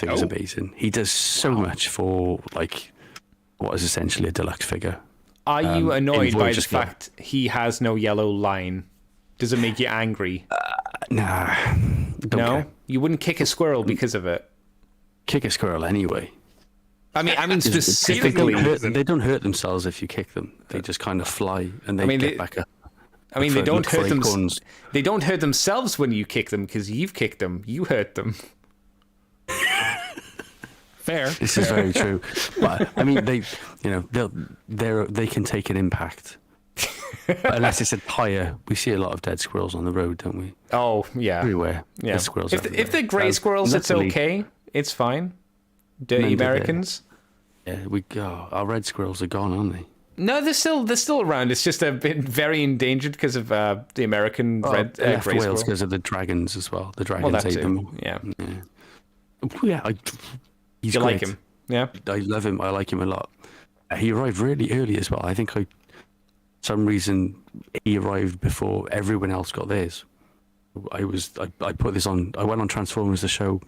amazing. He does so much for like what is essentially a deluxe figure. Are you annoyed by the fact he has no yellow line? Does it make you angry? Nah. Don't care. You wouldn't kick a squirrel because of it. Kick a squirrel anyway. I mean specifically. They don't hurt themselves if you kick them. They just kind of fly and they get back up. I mean, they don't hurt them. They don't hurt themselves when you kick them because you've kicked them. You hurt them. Fair. This is very true. But I mean, they can take an impact. Unless it's a tire, we see a lot of dead squirrels on the road, don't we? Oh yeah, everywhere. Yeah, there's squirrels. If they're grey squirrels, it's okay. It's fine. Dirty Americans. Our red squirrels are gone, aren't they? No, they're still around. It's just a bit very endangered because of the American red grey squirrel. Wales because of the dragons as well. The dragons ate them. Yeah. He's you great. Like him? Yeah. I love him. I like him a lot. He arrived really early as well. I think some reason he arrived before everyone else got theirs. I put this on. I went on Transformers the show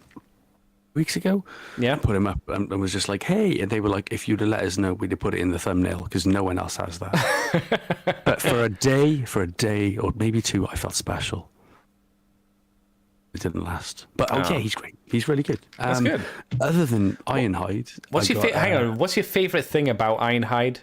weeks ago. Yeah. Put him up and was just like, hey, and they were like, if you'd have let us know, we'd have put it in the thumbnail because no one else has that. But for a day or maybe two, I felt special. It didn't last, but yeah, he's great. He's really good. That's good. Other than Ironhide, hang on? What's your favorite thing about Ironhide?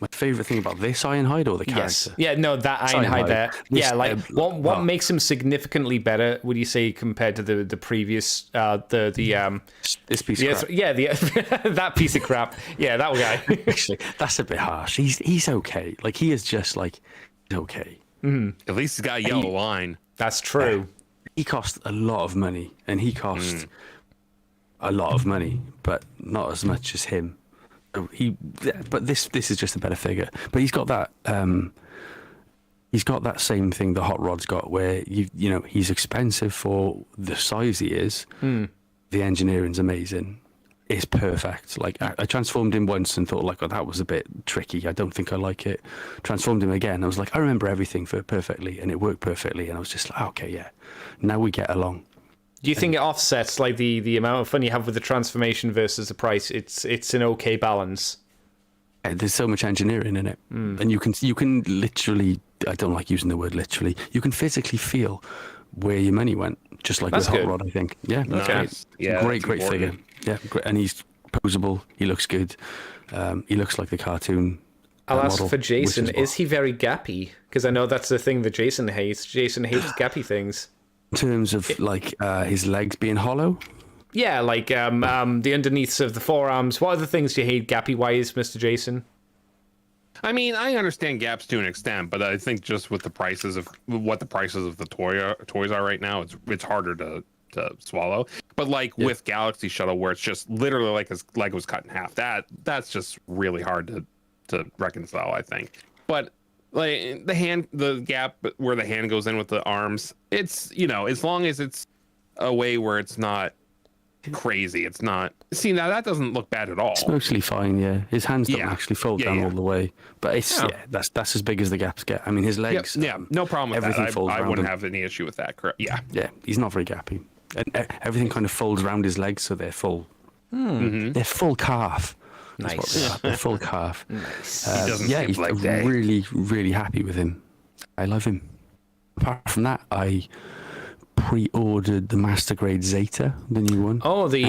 my favorite thing about this Ironhide or the character? Yes. Yeah. No, that Ironhide there. This, Yeah. Like, what makes him significantly better? Would you say compared to the previous this piece of crap. Yeah, that piece of crap. Yeah, that guy. Actually, that's a bit harsh. He's okay. Like he is just like okay. At least he's got a yellow line. That's true. He cost a lot of money, and he cost a lot of money, but not as much as him. So but this is just a better figure. But he's got that. He's got that same thing the Hot Rod's got, where you know he's expensive for the size he is. The engineering's amazing. It's perfect. Like I transformed him once and thought like, oh, that was a bit tricky. I don't think I like it. Transformed him again. I was like, I remember everything perfectly, and it worked perfectly. And I was just like, okay, yeah. Now we get along. Do you think it offsets like the amount of fun you have with the transformation versus the price? It's an okay balance. There's so much engineering in it, and you can literally. I don't like using the word literally. You can physically feel where your money went, just like with Hot Rod. I think. Yeah. Nice. Yeah. Great figure. Yeah, great. And he's posable. He looks good. He looks like the cartoon. I'll ask model, for Jason. Is he very gappy? Because I know that's the thing that Jason hates. Jason hates gappy things. In terms of like his legs being hollow. Yeah, like the underneaths of the forearms. What are the things you hate gappy wise, Mr. Jason? I mean, I understand gaps to an extent, but I think just with the prices of the toys are right now, it's harder to swallow. But like with Galaxy Shuttle, where it's just literally like his leg was cut in half, that's just really hard to reconcile, I think. But like the gap where the hand goes in with the arms, it's, you know, as long as it's a way where it's not crazy, it's not. See, now that doesn't look bad at all. It's mostly fine. Yeah, his hands don't actually fold down all the way, but it's that's as big as the gaps get. I mean, his legs. No problem with everything that. folds I around wouldn't him. have any issue with that. Correct. Yeah. He's not very gappy, and everything kind of folds around his legs, so they're full. They're full calf. That's what they are. They're full calf. Nice. He doesn't seem he's like that. really, really happy with him. I love him. Apart from that, I pre-ordered the Master Grade Zeta, the new one. Oh, the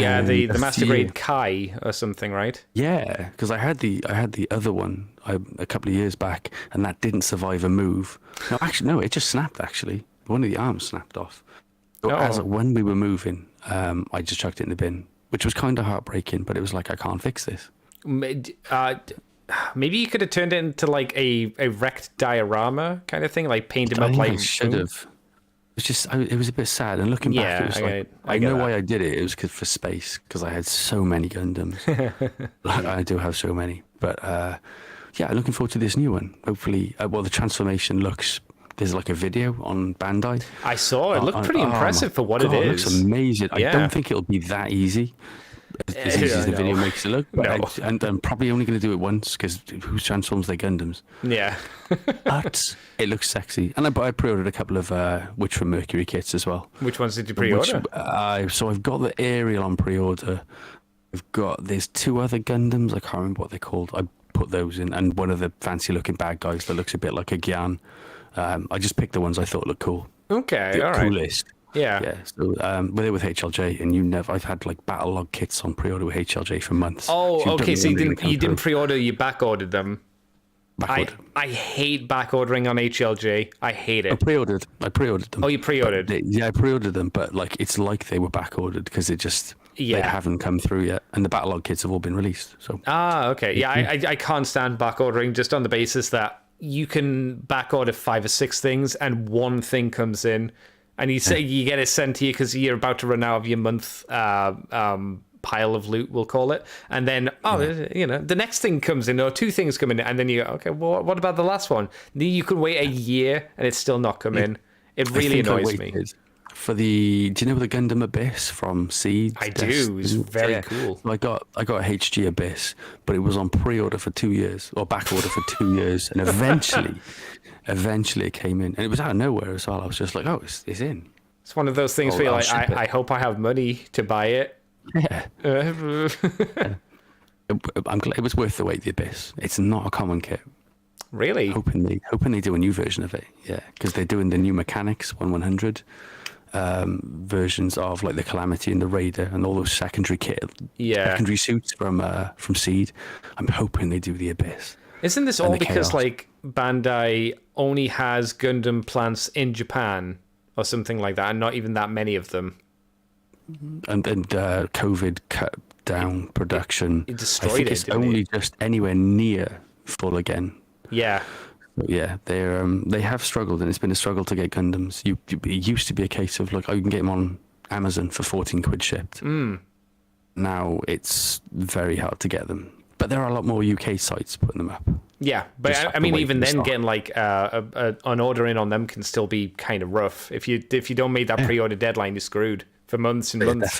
Master Grade Kai or something, right? Yeah, because I had the other one a couple of years back, and that didn't survive a move. No, actually, no, it just snapped. Actually, one of the arms snapped off. So when we were moving, I just chucked it in the bin, which was kind of heartbreaking. But it was like, I can't fix this. Maybe you could have turned it into like a wrecked diorama kind of thing, like paint him up like. I should have. It was just, it was a bit sad. And looking back, it was I know why I did it. It was for space, because I had so many Gundams. I do have so many. But looking forward to this new one. Hopefully, the transformation looks. There's like a video on Bandai. I saw it. Looked pretty impressive for what it is. It looks amazing. I don't think it'll be that easy. As easy as the video makes it look. But and I'm probably only going to do it once, because who transforms their Gundams? Yeah. But it looks sexy. And I pre-ordered a couple of Witch from Mercury kits as well. Which ones did you pre-order? So I've got the Ariel on pre-order. There's two other Gundams. I can't remember what they're called. I put those in. And one of the fancy-looking bad guys that looks a bit like a Gyan. I just picked the ones I thought looked cool. Okay, all right. Coolest. Yeah. Yeah. So with HLJ, and I've had like battle log kits on pre-order with HLJ for months. Oh, okay. So you didn't pre-order, you back ordered them. Back-ordered. I hate back ordering on HLJ. I hate it. I pre-ordered them. Oh, you pre-ordered? I pre-ordered them, but like it's like they were back-ordered, because they haven't come through yet, and the battle log kits have all been released. So okay. Yeah, I can't stand back ordering, just on the basis that you can back order 5 or 6 things and one thing comes in. And you say you get it sent to you because you're about to run out of your month pile of loot, we'll call it. And then, the next thing comes in, or 2 things come in, and then you go, okay, well, what about the last one? Then you can wait a year and it's still not come in. It really annoys me. Do you know the Gundam Abyss from Seed? I do. It's very cool. I got a HG Abyss, but it was on pre-order for 2 years, or back order for 2 years, and eventually it came in, and it was out of nowhere as well. I was just like, oh, it's in. It's one of those things where you're like, I hope I have money to buy it. Yeah. Uh, I'm glad it was worth the wait. The Abyss. It's not a common kit. really? Hoping they do a new version of it. Yeah, because they're doing the new mechanics 100 versions of like the Calamity and the Raider and all those secondary secondary suits from Seed. I'm hoping they do the Abyss. Isn't this and all the because Chaos. like Bandai only has Gundam plants in Japan or something like that, and not even that many of them? And COVID cut down production. It destroyed I think it, it's didn't only it? just anywhere near full again. Yeah. But yeah, they have struggled, and it's been a struggle to get Gundams. It used to be a case of like, oh, you can get them on Amazon for 14 quid shipped. Now it's very hard to get them, but there are a lot more UK sites putting them up. Yeah, but Just have I to mean, wait even for the then, stock. getting like an order in on them can still be kind of rough. If you don't meet that pre-order deadline, you're screwed for months and months.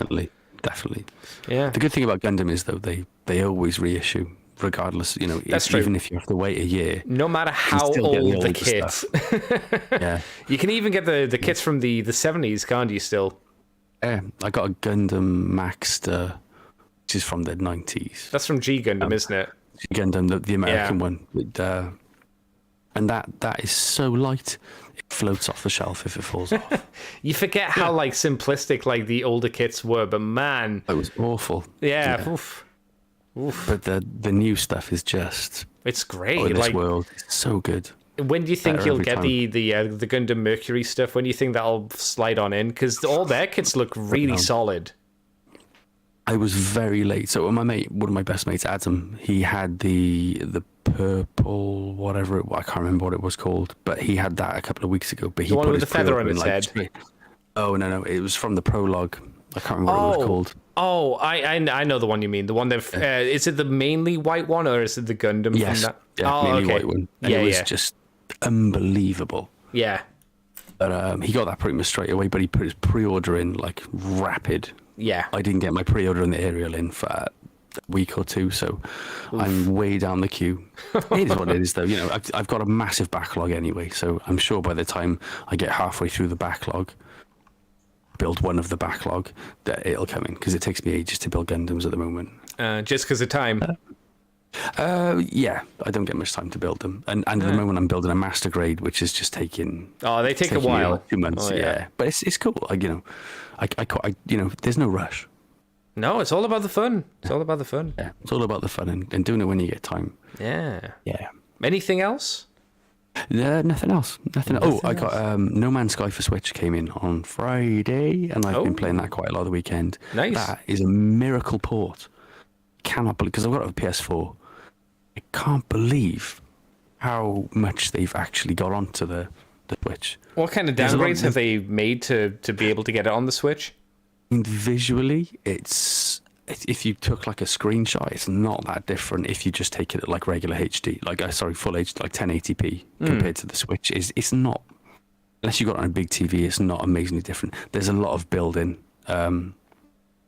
Definitely. Yeah, The good thing about Gundam is though they always reissue, regardless. You know, That's true. even if you have to wait a year. no matter how still get the old the older kits. Yeah, You can even get the kits from the 70s, can't you? Still, yeah. I got a Gundam Maxter, which is from the 90s. that's from G Gundam, isn't it? Gundam, the American one, and that is so light, it floats off the shelf if it falls off. You forget how like simplistic like the older kits were, but man, It was awful. yeah. Oof. But the new stuff is just It's great. this Like, world. It's so good. when do you think better you'll every get the Gundam Mercury stuff? When do you think that'll slide on in? Because all their kits look really solid. I was very late. So one of my best mates, Adam, he had the purple whatever I can't remember what it was called, but he had that a couple of weeks ago. But he The one put with his the feather on pre-order in, its head. straight- Oh no, it was from the prologue. I can't remember what it was called. Oh, I know the one you mean. The one that is it the mainly white one or is it the Gundam? Yes, From that? yeah, Oh, mainly okay. white one. And Yeah, it was yeah, just unbelievable. yeah, But he got that pretty much straight away. But he put his pre-order in like rapid. yeah. I didn't get my pre-order in the aerial in for a week or two, so I'm way down the queue. It is what it is, though. You know, I've got a massive backlog anyway, so I'm sure by the time I get halfway through the backlog, build one of the backlog, that it'll come in, because it takes me ages to build Gundams at the moment. Just because of time. Yeah, I don't get much time to build them, and at the moment I'm building a master grade, which is just taking. Oh, they take a taking me while. like 2 months. Oh, yeah, but it's cool. Like, you know, I there's no rush. No, it's all about the fun. It's all about the fun. Yeah, it's all about the fun and doing it when you get time. Yeah. Yeah. Anything else? Nothing else. Nothing. Oh, I got No Man's Sky for Switch came in on Friday, and I've been playing that quite a lot of the weekend. Nice. That is a miracle port. Cannot believe, because I've got a PS4. I can't believe how much they've actually got onto the Switch. What kind of There's a lot downgrades have they made to be able to get it on the Switch? And visually, if you took like a screenshot, it's not that different. If you just take it at like regular HD, like full HD, like 1080p compared to the Switch, it's not. Unless you got it on a big TV, it's not amazingly different. There's a lot of building.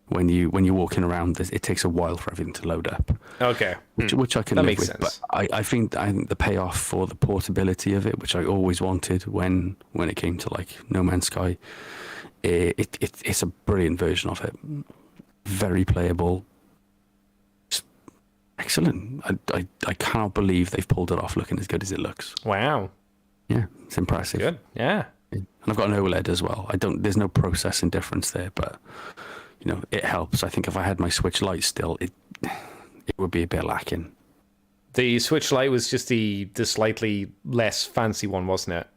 When you're walking around, it takes a while for everything to load up. Okay. Which I can That live makes with. sense. But I think the payoff for the portability of it, which I always wanted when it came to like No Man's Sky, it's a brilliant version of it. Very playable. Just excellent. I cannot believe they've pulled it off looking as good as it looks. Wow. Yeah, it's impressive. Good. Yeah. And I've got an OLED as well. There's no processing difference there, but you know, it helps. I think if I had my Switch Lite still, it would be a bit lacking. The Switch Lite was just the slightly less fancy one, wasn't it?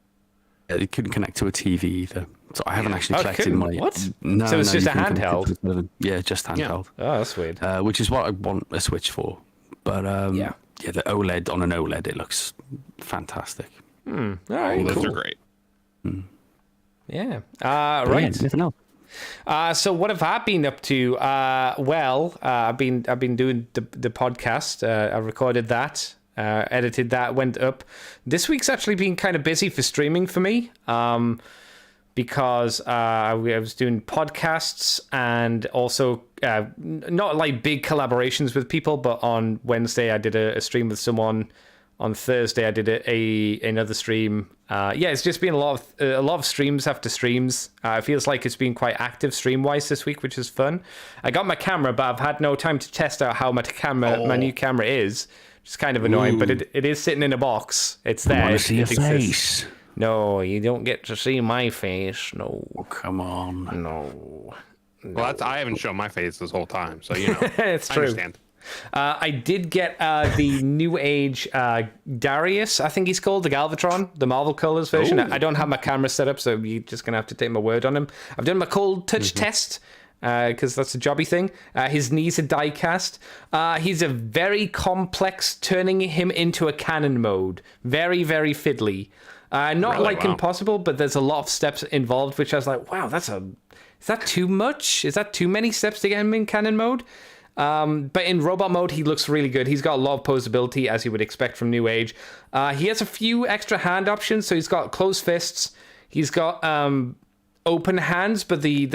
It couldn't connect to a TV either. So I haven't actually Oh, it collected couldn't? my... What? No, So it's no, just you a couldn't connect handheld? it to the- Yeah, just handheld. Oh, that's weird. Which is what I want a Switch for. But Yeah. the OLED on an OLED, it looks fantastic. All right. Those cool. are great. Yeah. But Right. Yeah, nothing else. So what have I been up to? I've been doing the podcast. I recorded that, edited that, went up. This week's actually been kind of busy for streaming for me, because I was doing podcasts and also not like big collaborations with people, but on Wednesday I did a stream with someone on Thursday I did another stream. It's just been a lot of streams after streams. It feels like it's been quite active stream-wise this week, which is fun. I got my camera, but I've had no time to test out how my new camera is. It's kind of annoying, but it is sitting in a box. It's there. I want to see your face. No, you don't get to see my face. No. Oh, come on. No. Well, I haven't shown my face this whole time, so you know. It's true. I understand. I did get the NewAge Darius, I think he's called, the Galvatron, the Marvel Colors version. I don't have my camera set up, so you're just going to have to take my word on him. I've done my cold touch test, because that's a jobby thing. His knees are die cast. He's a very complex, turning him into a cannon mode. Very, very fiddly. Not really, impossible, but there's a lot of steps involved, which I was like, wow, is that too much? Is that too many steps to get him in cannon mode? But in robot mode, he looks really good. He's got a lot of posability, as you would expect from NewAge. He has a few extra hand options. So he's got closed fists. He's got open hands, but the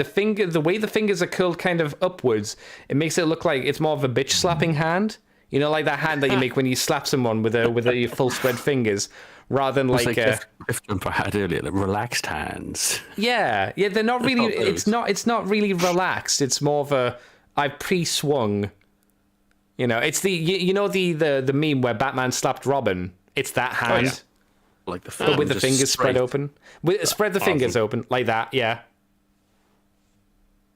way the fingers are curled kind of upwards, it makes it look like it's more of a bitch slapping hand. You know, like that hand that you make when you slap someone with your full spread fingers, rather than like if I had earlier, like relaxed hands. Yeah, they're not really. It's not really relaxed. It's more of a I've pre-swung. You know, it's the meme where Batman slapped Robin. It's that hand. Oh, yeah. Like the but with the fingers spread open. Spread the fingers open like that, yeah.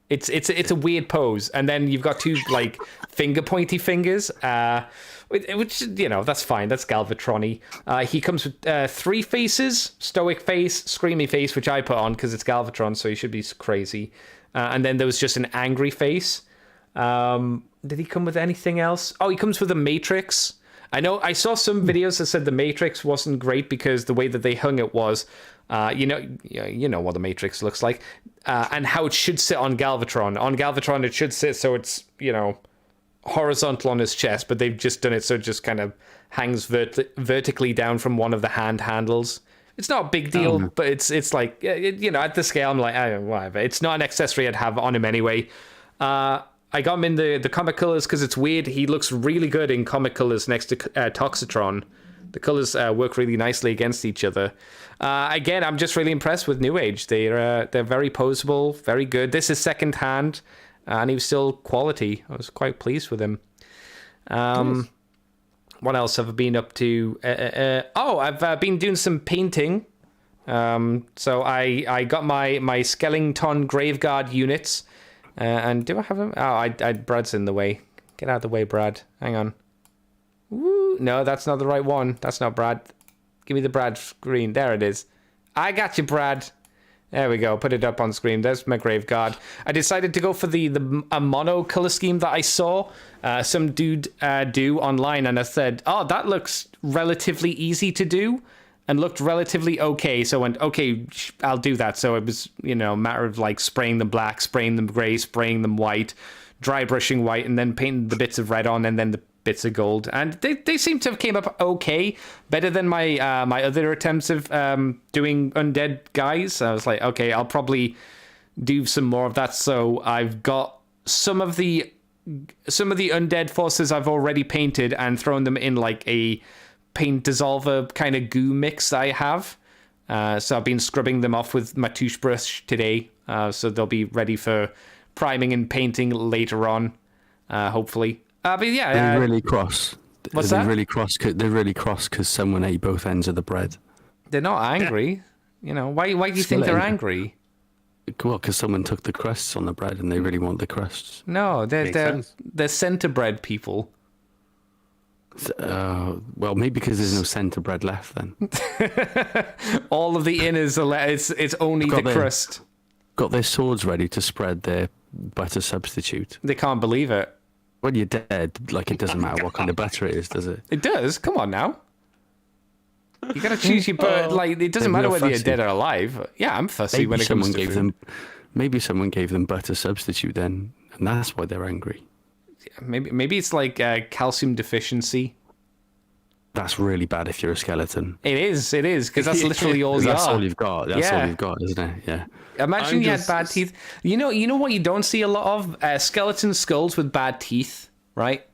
It's a weird pose. And then you've got two like finger pointy fingers, which, you know, that's fine. That's Galvatron-y. He comes with 3 faces: stoic face, screamy face, which I put on because it's Galvatron, so he should be crazy. And then there was just an angry face. Did he come with anything else? Oh, he comes with a matrix. I know I saw some videos that said the matrix wasn't great because the way that they hung it was, you know what the matrix looks like, and how it should sit on Galvatron. On Galvatron, it should sit so it's, you know, horizontal on his chest, but they've just done it so it just kind of hangs vertically down from one of the hand handles. It's not a big deal, but it's like, you know, at the scale, I'm like, whatever. It's not an accessory I'd have on him anyway. I got him in the comic colors because it's weird. He looks really good in comic colors next to Toxitron. The colors work really nicely against each other. Again, I'm just really impressed with NewAge. They're very posable, very good. This is second hand, and he was still quality. I was quite pleased with him. Nice. What else have I been up to? I've been doing some painting. So I got my Skellington Graveguard units. And do I have them? Oh, Brad's in the way. Get out of the way, Brad. Hang on. Woo. No, that's not the right one. That's not Brad. Give me the Brad screen. There it is. I got you, Brad. There we go. Put it up on screen. There's my Graveguard. I decided to go for a mono color scheme that I saw some dude do online, and I said, oh, that looks relatively easy to do. And looked relatively okay, so I went, okay, I'll do that. So it was, you know, a matter of like spraying them black, spraying them grey, spraying them white, dry brushing white, and then painting the bits of red on, and then the bits of gold. And they seem to have came up okay, better than my my other attempts of doing undead guys. I was like, okay, I'll probably do some more of that. So I've got some of the undead forces I've already painted and thrown them in like a paint dissolver kind of goo mix I have. So I've been scrubbing them off with my toothbrush today. So they'll be ready for priming and painting later on, hopefully. But yeah. They're really cross. What's that? They're really cross because someone ate both ends of the bread. They're not angry. You know, why do you think they're angry? Well, because someone took the crusts on the bread and they really want the crusts. No, they're centre bread people. Well, maybe because there's no centre bread left then. All of the inners are it's only the crust. Got their swords ready to spread their butter substitute. They can't believe it. When you're dead, like, it doesn't matter what kind of butter it is, does it? It does. Come on now. You gotta choose your butter. Like, it doesn't matter whether you're dead or alive. Yeah, I'm fussy when it comes to food. Maybe someone gave them butter substitute then, and that's why they're angry. Maybe it's like calcium deficiency. That's really bad if you're a skeleton. It is, because that's literally all you are. That's all you've got. That's all you've got, isn't it? Yeah. Imagine you had bad teeth. You know what you don't see a lot of? Skeleton skulls with bad teeth, right?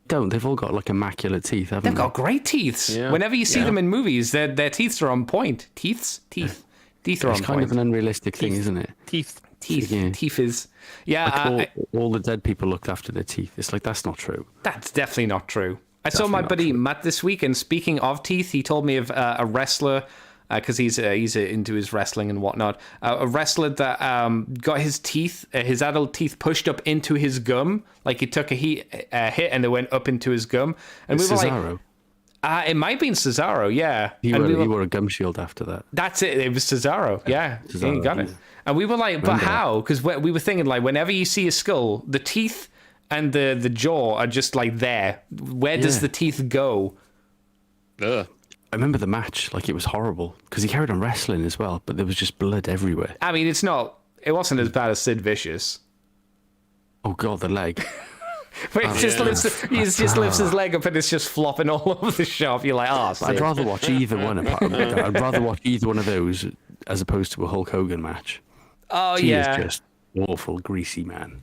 don't. They've all got like immaculate teeth, haven't They've they? got great teeth. Yeah. Whenever you see them in movies, their teeth are on point. Teeth are It's on kind point. of an unrealistic thing, isn't it? Teeth. Yeah. Teeth is. Yeah, Like all the dead people looked after their teeth. It's like, that's not true. that's definitely not true. I saw my buddy Matt this week, and speaking of teeth, he told me of a wrestler, because he's into his wrestling and whatnot. A wrestler that got his teeth, his adult teeth, pushed up into his gum. Like he took a hit and they went up into his gum. And we were Cesaro. like, it might have been Cesaro, yeah. He And wore a gum shield after that. That's it. It was Cesaro. Yeah, Cesaro, he got it. yeah. And we were like, but how? Because we were thinking, like, whenever you see a skull, the teeth and the jaw are just like there. Where does the teeth go? Ugh. I remember the match, like it was horrible because he carried on wrestling as well, but there was just blood everywhere. I mean, it wasn't as bad as Sid Vicious. Oh god, the leg. Where he just lifts his leg up and it's just flopping all over the shop. You're like, oh, I'd rather watch either one. I'd rather watch either one of those as opposed to a Hulk Hogan match. oh He yeah. is just awful, greasy man.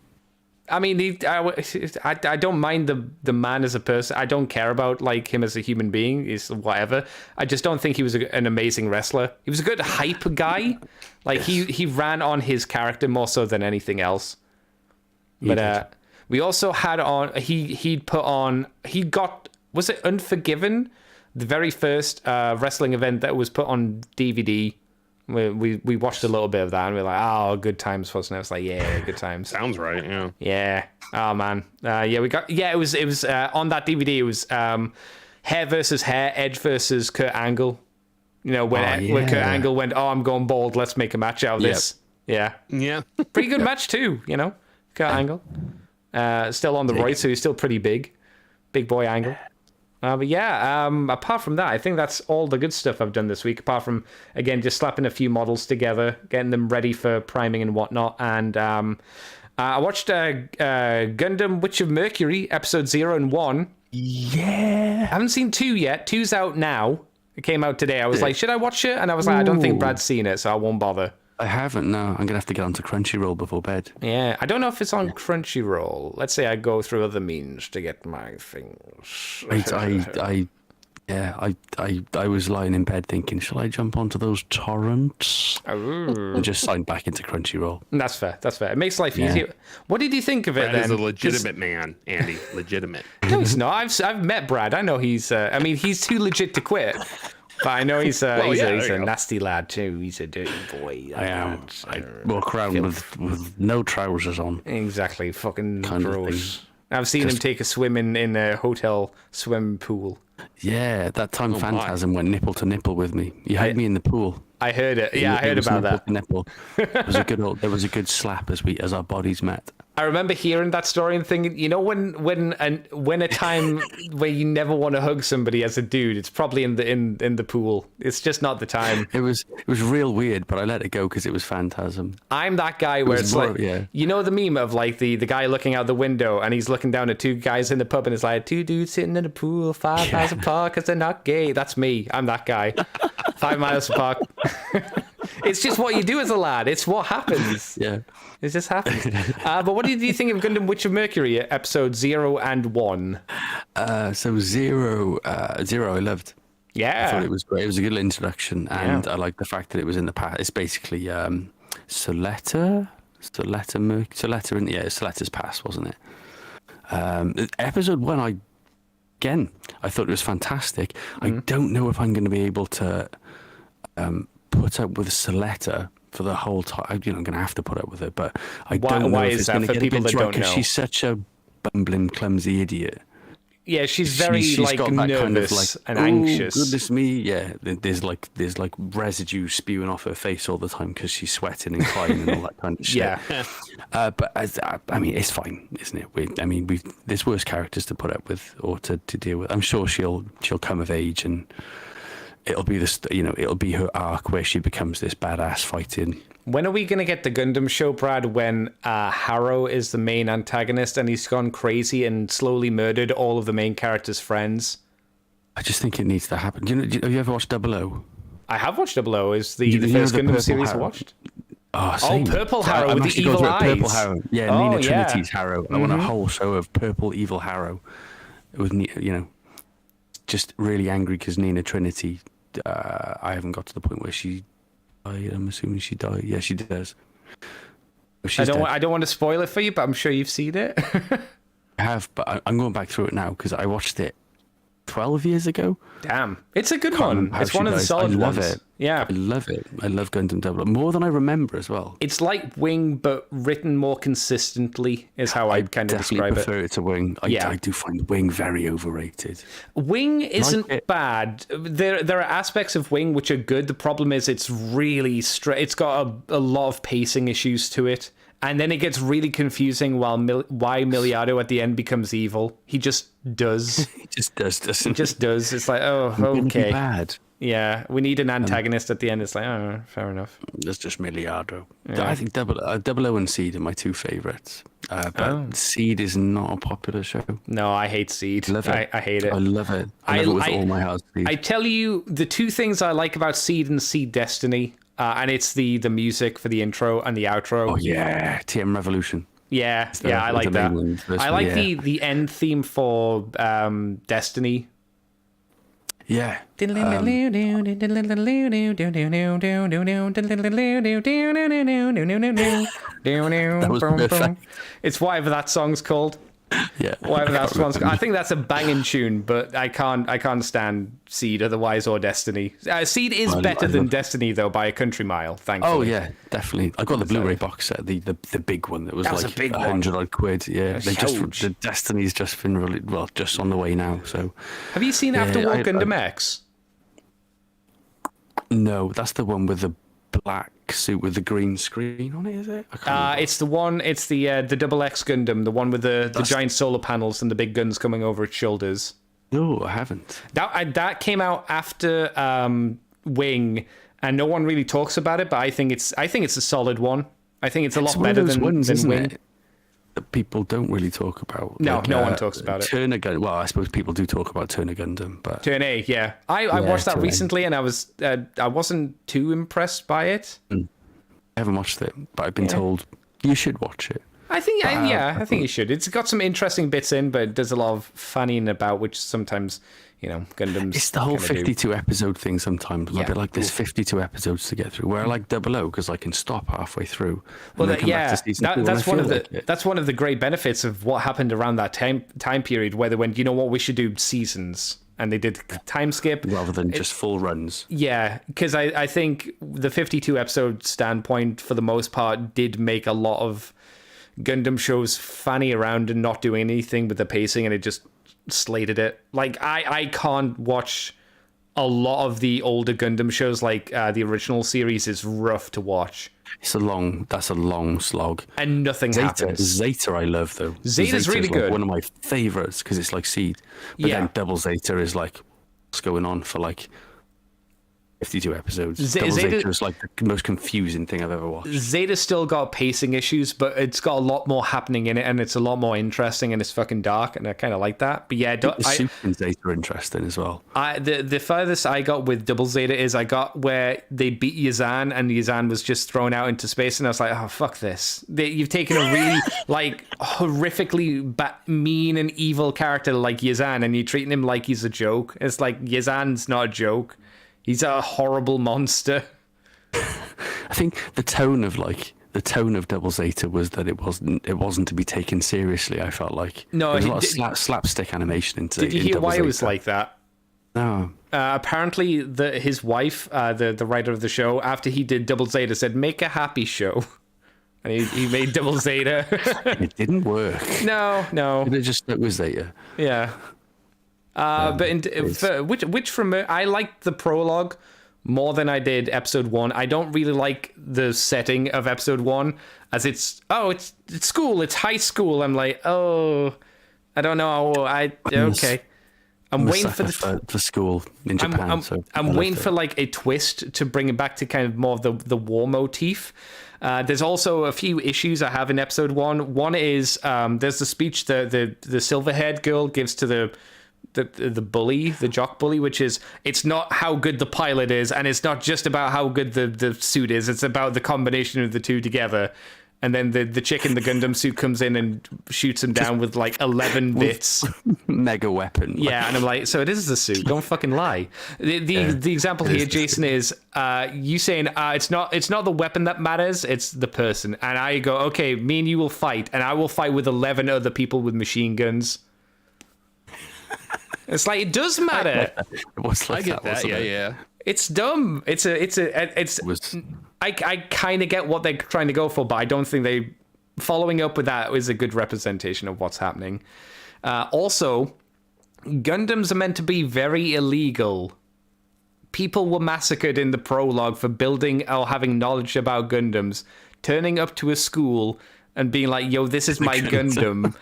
I mean, I don't mind the man as a person. I don't care about like him as a human being. Is whatever. I just don't think he was an amazing wrestler. He was a good hype guy. Like he ran on his character more so than anything else. But we also had on he got, was it Unforgiven, the very first wrestling event that was put on DVD. We watched a little bit of that and we were like, oh, good times, wasn't it? It's like, yeah, good times. Sounds right. Yeah. Yeah. Oh man. It was on that DVD. It was hair versus hair, Edge versus Kurt Angle. You know, when Kurt Angle went, oh, I'm going bald. Let's make a match out of this. Yeah. Yeah. Pretty good match too. You know, Kurt Angle. Still on the right, so he's still pretty big boy Angle. But yeah, apart from that, I think that's all the good stuff I've done this week. Apart from, again, just slapping a few models together, getting them ready for priming and whatnot. And I watched Gundam Witch of Mercury, episode 0 and 1. Yeah. I haven't seen 2 yet. 2's out now. It came out today. I was like, should I watch it? And I was like, I don't think Brad's seen it, so I won't bother. I haven't, no. I'm going to have to get onto Crunchyroll before bed. Yeah, I don't know if it's on Crunchyroll. Let's say I go through other means to get my things. I was lying in bed thinking, shall I jump onto those torrents? And just signed back into Crunchyroll. That's fair. It makes life easier. What did you think of it Brad then? is a legitimate man, Andy. Legitimate. No, he's not. I've met Brad. I know he's. I mean, he's too legit to quit. But I know he's he's a nasty lad too. He's a dirty boy. I am. I walk around with no trousers on. Exactly. Fucking Kind of gross. thing. I've seen him take a swim in a hotel swimming pool. Yeah, that time Phantasm went nipple to nipple with me. You had me in the pool. I heard it. Yeah, I heard about that. Nipple. It was a good there was a good slap as our bodies met. I remember hearing that story and thinking, you know, when a time where you never want to hug somebody as a dude, it's probably in the pool. It's just not the time. It was real weird, but I let it go because it was Phantasm. I'm that guy where it's more, like, yeah. You know the meme of like the guy looking out the window and he's looking down at 2 guys in the pub and it's like 2 dudes sitting in a pool 5 miles apart because they're not gay. That's me. I'm that guy. 5 miles apart. It's just what you do as a lad. It's what happens. Yeah. It just happens. But what did you think of Gundam Witch of Mercury, episode 0 and 1? So Zero, I loved. Yeah. I thought it was great. It was a good introduction, and I like the fact that it was in the past. It's basically Soletta's past, wasn't it? Episode 1, I thought it was fantastic. I don't know if I'm going to be able to put up with Soletta for the whole time. I'm going to have to put up with her, but I don't know why if is it's that going to for get people a bit that dry, don't know? she's such a bumbling, clumsy idiot. Yeah, she's very She's like got that nervous kind of, and like, "Oh, anxious. goodness me, yeah. There's like residue spewing off her face all the time because she's sweating and crying and all that kind of shit. Yeah. But I mean, it's fine, isn't it? There's worse characters to put up with or to deal with. I'm sure she'll come of age and it'll be it'll be her arc where she becomes this badass fighting. When are we going to get the Gundam show, Brad, when Harrow is the main antagonist and he's gone crazy and slowly murdered all of the main characters' friends? I just think it needs to happen. Have you ever watched 00? I have watched 00. Is the first Gundam series I watched? Oh, same. Purple Harrow I'm with the actually evil going through eyes. Purple Harrow. Yeah, Oh, Nina yeah. Trinity's Harrow. I want a whole show of purple evil Harrow. with just really angry because Nina Trinity. I haven't got to the point where she died. I'm assuming she died. Yeah, she does. I don't want to spoil it for you, but I'm sure you've seen it. I have, but I'm going back through it now because I watched it 12 years ago. Damn, it's a good one. It's one of the solid ones. It. Yeah, I love it. I love Gundam Double more than I remember as well. It's like Wing, but written more consistently. Is how I kind of describe it. I prefer it to Wing. I do find Wing very overrated. Wing isn't bad. There are aspects of Wing which are good. The problem is it's really it's got a lot of pacing issues to it. And then it gets really confusing why Miliardo at the end becomes evil. He just does. He just does, doesn't he? He just does. It's like, oh, okay. Bad. Yeah, we need an antagonist at the end. It's like, oh, fair enough. That's just Miliardo. Yeah. I think Double O and Seed are my two favourites. But Seed is not a popular show. No, I hate Seed. I hate it. I love it. I love it with all my heart. Seed. I tell you, the two things I like about Seed and Seed Destiny, and it's the music for the intro and the outro. Oh yeah, TM Revolution. Yeah, I like that. I like the end theme for Destiny. Yeah. That was perfect. It's whatever that song's called. Yeah. Whatever that song's called. I think that's a banging tune, but I can't stand Seed otherwise or Destiny. Seed is better than Destiny though by a country mile. Thankfully. Oh yeah, definitely. I got the Blu-ray box set, the big one that was like £100 Yeah, the Destiny's just been really just on the way now. So. Have you seen After War Gundam X? No, that's the one with the black suit with the green screen on it, is it? It's the one. It's the Double X Gundam, the one with the giant solar panels and the big guns coming over its shoulders. No, I haven't. That came out after Wing, and no one really talks about it. But I think it's a solid one. I think it's a lot better than Wing. That people don't really talk about. No, no one talks about it. Turner Gundam. Well, I suppose people do talk about Turner Gundam, but Turner, yeah. I watched that recently, and I wasn't too impressed by it. I haven't watched it, but I've been told you should watch it. I think, I think you should. It's got some interesting bits in, but there's a lot of fannying about, which sometimes, Gundams. It's the whole 52 episode thing sometimes. I'd be like, there's 52 episodes to get through. Where I like Double O because I can stop halfway through. Well, that's one of the great benefits of what happened around that time period, where they went, you know what, we should do seasons. And they did time skip rather than just full runs. Yeah, because I think the 52 episode standpoint, for the most part, did make a lot of Gundam shows fanny around and not doing anything with the pacing, and it just slated it. Like I can't watch a lot of the older Gundam shows. Like the original series is rough to watch. That's a long slog, and nothing happens. Zeta I love though. Zeta's really good. One of my favorites because it's like Seed, but then Double Zeta is like what's going on for like 52 episodes. Double Zeta is like the most confusing thing I've ever watched. Zeta's still got pacing issues, but it's got a lot more happening in it, and it's a lot more interesting, and it's fucking dark, and I kind of like that. But yeah, the suit in Zeta are interesting as well. The furthest I got with Double Zeta is I got where they beat Yazan, and Yazan was just thrown out into space, and I was like, oh, fuck this. You've taken a really like horrifically mean and evil character like Yazan, and you're treating him like he's a joke. It's like Yazan's not a joke. He's a horrible monster. I think the tone of Double Zeta was that it wasn't to be taken seriously. I felt like no, there was a lot of slapstick animation into. Did you hear why it was like that? No. Apparently, his wife, the writer of the show, after he did Double Zeta, said, "Make a happy show," and he made Double Zeta. It didn't work. No. It just stuck with Zeta. Yeah. Which from I liked the prologue more than I did episode 1. I don't really like the setting of episode 1 as it's school, it's high school. I'm like, oh, I don't know. Okay. I'm waiting for the school in Japan. I'm waiting for like a twist to bring it back to kind of more of the war motif. There's also a few issues I have in episode 1. One is there's the speech the silver-haired girl gives to the bully, the jock bully, which is, it's not how good the pilot is, and it's not just about how good the suit is, it's about the combination of the two together. And then the chick in the Gundam suit comes in and shoots him down with like 11 bits. Mega weapon. Yeah, and I'm like, so it is the suit. Don't fucking lie. The example here, Jason, is you saying it's not the weapon that matters, it's the person. And I go, okay, me and you will fight, and I will fight with 11 other people with machine guns. It's like, it does matter. It was like I get that. Yeah. It's dumb. I kind of get what they're trying to go for, but I don't think following up with that is a good representation of what's happening. Also, Gundams are meant to be very illegal. People were massacred in the prologue for building or having knowledge about Gundams, turning up to a school and being like, yo, this is my Gundam.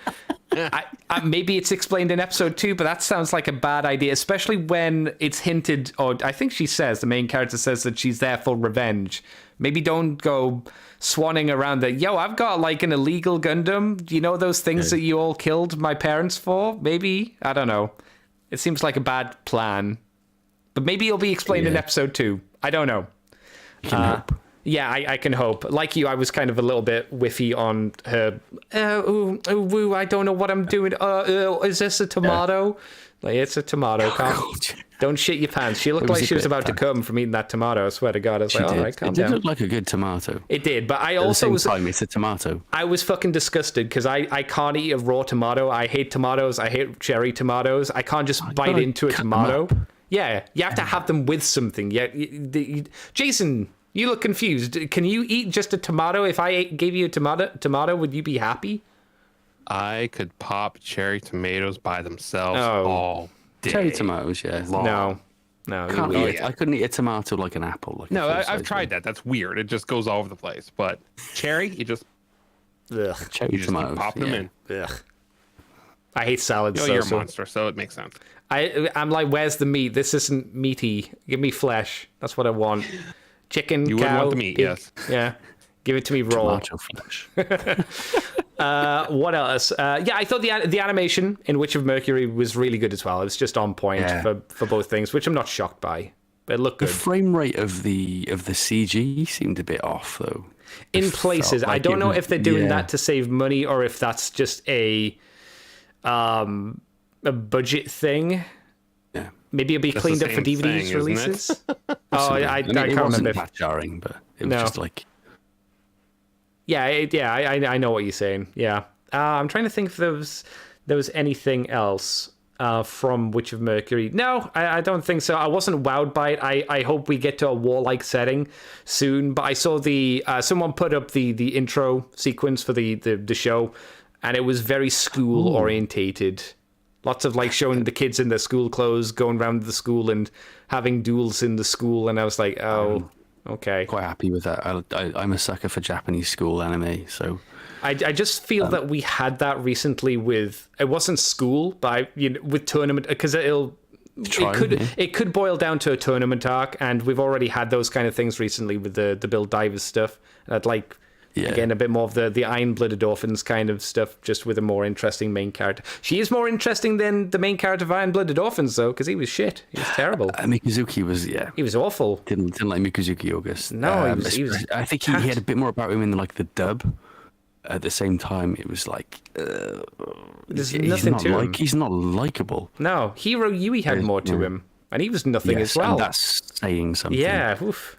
Maybe it's explained in episode 2, but that sounds like a bad idea, especially when it's hinted, or I think the main character says that she's there for revenge. Maybe don't go swanning around that, yo, I've got like an illegal Gundam. You know those things that you all killed my parents for? Maybe? I don't know. It seems like a bad plan. But maybe it'll be explained in episode 2. I don't know. You can hope. Yeah, I can hope. Like you, I was kind of a little bit whiffy on her. Woo, I don't know what I'm doing. Is this a tomato? Like, it's a tomato. Don't shit your pants. She looked like she was about to come from eating that tomato. I swear to God. I was like, all right, calm down. It did look like a good tomato. It did, but I also also was. Time, it's a tomato. I was fucking disgusted because I can't eat a raw tomato. I hate tomatoes. I hate cherry tomatoes. I can't just bite into a tomato. Yeah, you have to have them with something. Yeah, Jason. You look confused. Can you eat just a tomato? If I gave you a tomato, would you be happy? I could pop cherry tomatoes by themselves all day. Cherry tomatoes, yeah. No. I couldn't eat a tomato like an apple. Like I've tried that. That's weird. It just goes all over the place. But cherry, you just cherry tomatoes. Pop them in. Ugh. I hate salads. You're a monster, so it makes sense. I'm like, where's the meat? This isn't meaty. Give me flesh. That's what I want. Chicken, you cow, wouldn't want the meat, pig. Yes. Yeah. Give it to me raw. Tomato flesh. What else? I thought the animation in Witch of Mercury was really good as well. It was just on point for both things, which I'm not shocked by. But it looked good. The frame rate of the CG seemed a bit off, though. In places. Like I don't know if they're doing that to save money or if that's just a budget thing. Yeah. Maybe it'll be cleaned up for DVDs releases. I can't it wasn't remember. that jarring, but it was just like. I know what you're saying. Yeah, I'm trying to think if there was anything else from Witch of Mercury. No, I don't think so. I wasn't wowed by it. I hope we get to a warlike setting soon. But I saw someone put up the intro sequence for the show, and it was very school orientated. Lots of like showing the kids in their school clothes, going around the school and having duels in the school. And I was like, oh, okay. Quite happy with that. I'm a sucker for Japanese school anime, so. I just feel that we had that recently with, it wasn't school, but with tournament, because it could boil down to a tournament arc, and we've already had those kind of things recently with the Bill Divers stuff. I'd like. Yeah. Again, a bit more of the Iron-Blooded Orphans kind of stuff, just with a more interesting main character. She is more interesting than the main character of Iron-Blooded Orphans, though, because he was shit. He was terrible. Mikuzuki was, he was awful. Didn't like Mikuzuki August. No, he was I think he had a bit more about him in like the dub. At the same time, it was like there's nothing to him. He's not likable. No, Hiro Yui had more to him, and he was nothing as well. And that's saying something. Yeah. Oof.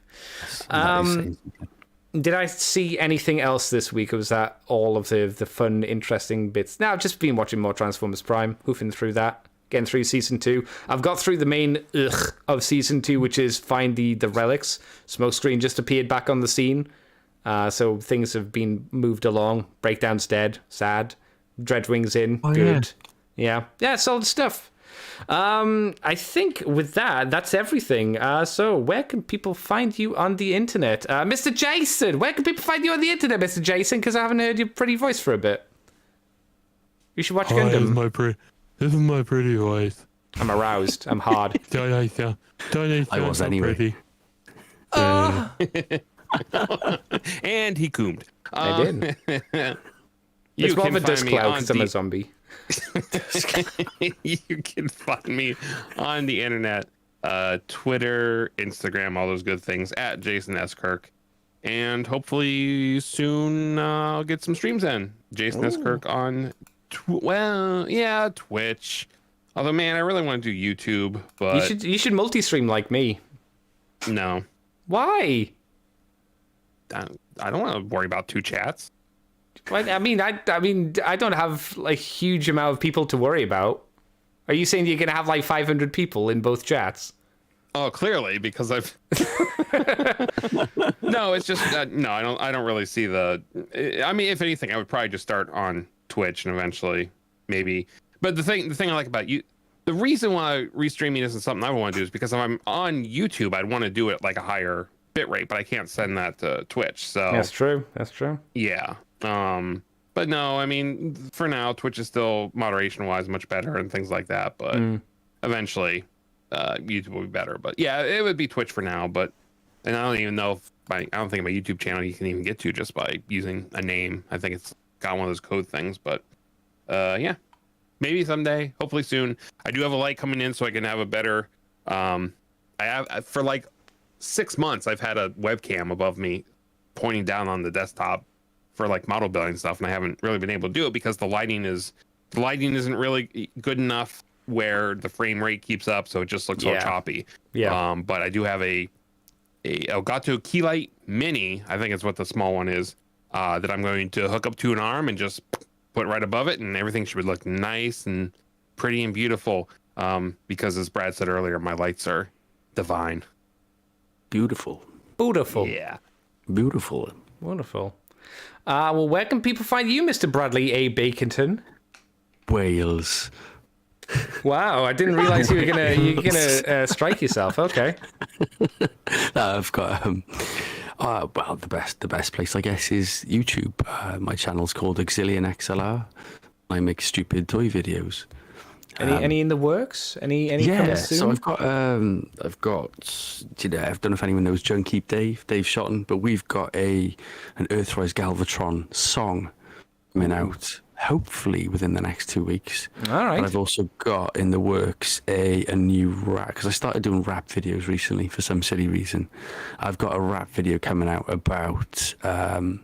Did I see anything else this week, or was that all of the fun, interesting bits? No, I've just been watching more Transformers Prime, hoofing through that, getting through Season 2. I've got through the main of Season 2, which is find the relics. Smokescreen just appeared back on the scene, so things have been moved along. Breakdown's dead, sad. Dreadwing's in, good. Yeah, solid stuff. I think with that's everything. So where can people find you on the internet? Mr. Jason, where can people find you on the internet, Mr. Jason? Because I haven't heard your pretty voice for a bit. You should watch Gundam. This is my pretty voice. I'm aroused. I'm hard. I was anyway. And he coomed. I did. It's more of a dust cloud because I'm a zombie. You can find me on the internet, Twitter, Instagram, all those good things at Jason S. Kirk. and hopefully soon I'll get some streams in. Jason S. Kirk on, Twitch. Although, man, I really want to do YouTube, but You should multi-stream like me. no, Why? I don't want to worry about 2 chats. Well, I mean, I don't have like huge amount of people to worry about. Are you saying you're gonna have like 500 people in both chats? Oh, clearly, because I've no, it's just no. I don't really see the. I mean, if anything, I would probably just start on Twitch and eventually maybe. But the thing I like about you, the reason why restreaming isn't something I want to do is because if I'm on YouTube, I'd want to do it like a higher bit rate, but I can't send that to Twitch. So That's true. That's true. yeah. But no, I mean, for now, Twitch is still moderation wise much better and things like that. But eventually, YouTube will be better. But yeah, it would be Twitch for now. But and I don't even know if I don't think my YouTube channel you can even get to just by using a name. I think it's got one of those code things. But yeah, maybe someday, hopefully soon. I do have a light coming in, so I can have a better. I have for like 6 months. I've had a webcam above me, pointing down on the desktop for like model building stuff, and I haven't really been able to do it because the lighting isn't really good enough where the frame rate keeps up, so it just looks all choppy. Yeah. But I do have a Elgato Keylight Mini, I think it's what the small one is, that I'm going to hook up to an arm and just put right above it, and everything should look nice and pretty and beautiful. Because as Brad said earlier, my lights are divine. Beautiful. Beautiful. Yeah. Beautiful. Wonderful. Well, where can people find you, Mr. Bradley A. Baconton? Wales. Wow, I didn't realize you were gonna strike yourself. Okay. I've got well, the best place I guess is YouTube. My channel's called Auxilian XLR. I make stupid toy videos. Any in the works? Any Yeah, coming soon? so I've got I don't know if anyone knows Junkeep Dave Shotton, but we've got an Earthrise Galvatron song coming out hopefully within the next 2 weeks. All right. But I've also got in the works a new rap, because I started doing rap videos recently for some silly reason. I've got a rap video coming out about Velocitron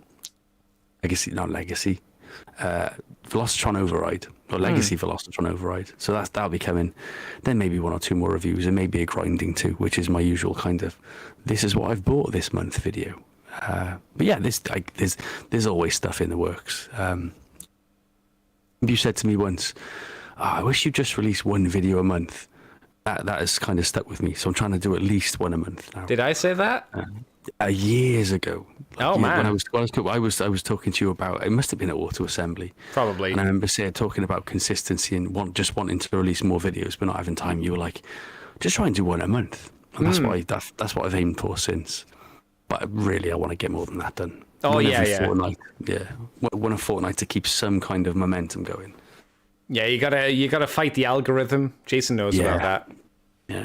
Override, or Legacy Velocitron Override. So that'll be coming. Then maybe 1 or 2 more reviews, and maybe a grinding too, which is my usual kind of this is what I've bought this month video. But yeah, there's always stuff in the works. You said to me once, I wish you'd just release 1 video a month. That has kind of stuck with me. So I'm trying to do at least 1 a month now. Did I say that? Years ago. Man. When I was talking to you about, it must have been at Auto Assembly. Probably. And I remember talking about consistency and wanting to release more videos, but not having time. You were like, just try and do 1 a month. And that's what I've aimed for since. But really, I want to get more than that done. Oh, One yeah, every yeah. fortnight. Yeah. 1 a fortnight to keep some kind of momentum going. Yeah, you gotta fight the algorithm. Jason knows about that. Yeah.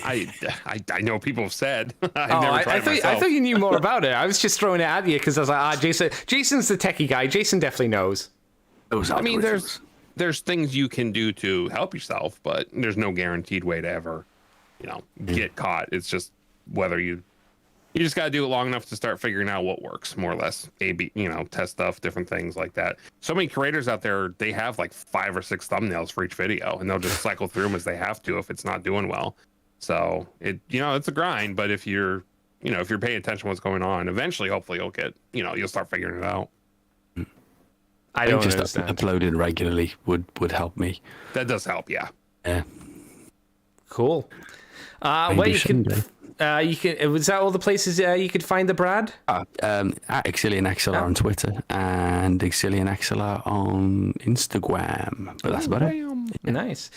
I know people have said. I thought you knew more about it. I was just throwing it at you because I was like, Jason's the techie guy. Jason definitely knows. I mean, there's things you can do to help yourself, but there's no guaranteed way to ever, get caught. It's just whether you just got to do it long enough to start figuring out what works, more or less. A/B, test stuff, different things like that. So many creators out there, they have like 5 or 6 thumbnails for each video, and they'll just cycle through them as they have to if it's not doing well. So it's a grind, but if you're paying attention to what's going on, eventually, hopefully you'll start figuring it out. I don't just understand. uploading regularly would help me. That does help, yeah. Yeah. Cool. Was that all the places you could find the Brad? At Auxilian XLR on Twitter and Auxilian XLR on Instagram. But that's about it. Nice.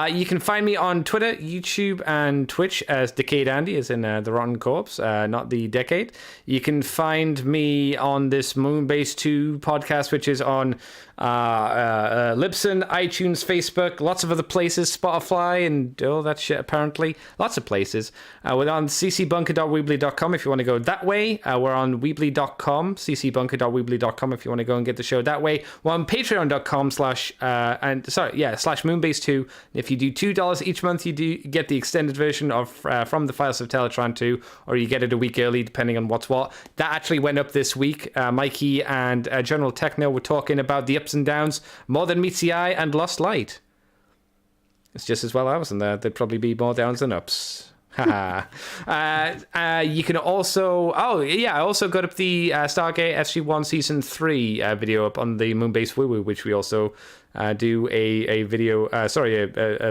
You can find me on Twitter, YouTube, and Twitch as Decade Andy, as in the Rotten Corpse, not the Decade. You can find me on this Moonbase 2 podcast, which is on Libsyn, iTunes, Facebook, lots of other places, Spotify, and all that shit, apparently. Lots of places. We're on ccbunker.weebly.com if you want to go that way. We're on weebly.com, ccbunker.weebly.com if you want to go and get the show that way. We're on patreon.com /patreon.com/Moonbase Moonbase 2. If you do $2 each month, you do get the extended version of From the Files of Teletron 2, or you get it a week early, depending on what's what. That actually went up this week. Mikey and General Techno were talking about the ups and downs, More Than Meets the Eye, and Lost Light. It's just as well I wasn't there. There'd probably be more downs than ups. Haha. You can also... Oh, yeah, I also got up the Stargate SG-1 Season 3 video up on the Moonbase Woo Woo, which we also do a video... a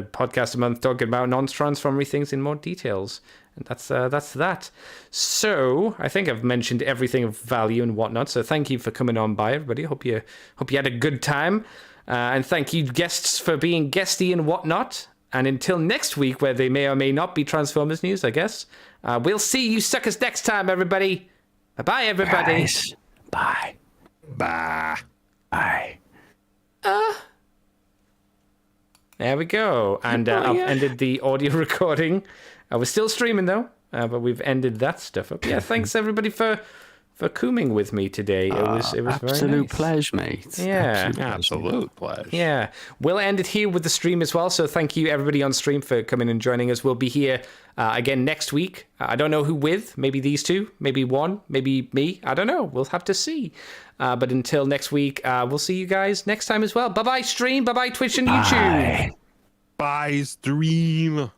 podcast a month talking about non-transformery things in more details. And that's that. So, I think I've mentioned everything of value and whatnot, so thank you for coming on by, everybody. Hope you had a good time. And thank you, guests, for being guesty and whatnot. And until next week, where they may or may not be Transformers news, I guess. We'll see you suckers next time, everybody. Bye-bye, everybody. Guys. Bye. Bye. Bye. There we go. And I've ended the audio recording. We're still streaming, though. But we've ended that stuff up. Yeah, thanks, everybody, for cooming with me today. It was very nice. Absolute pleasure, mate. Yeah. Absolute pleasure. Yeah. We'll end it here with the stream as well. So thank you, everybody on stream, for coming and joining us. We'll be here again next week. I don't know who with. Maybe these two. Maybe one. Maybe me. I don't know. We'll have to see. But until next week, we'll see you guys next time as well. Bye-bye, stream. Bye-bye, Twitch and YouTube. Bye, stream.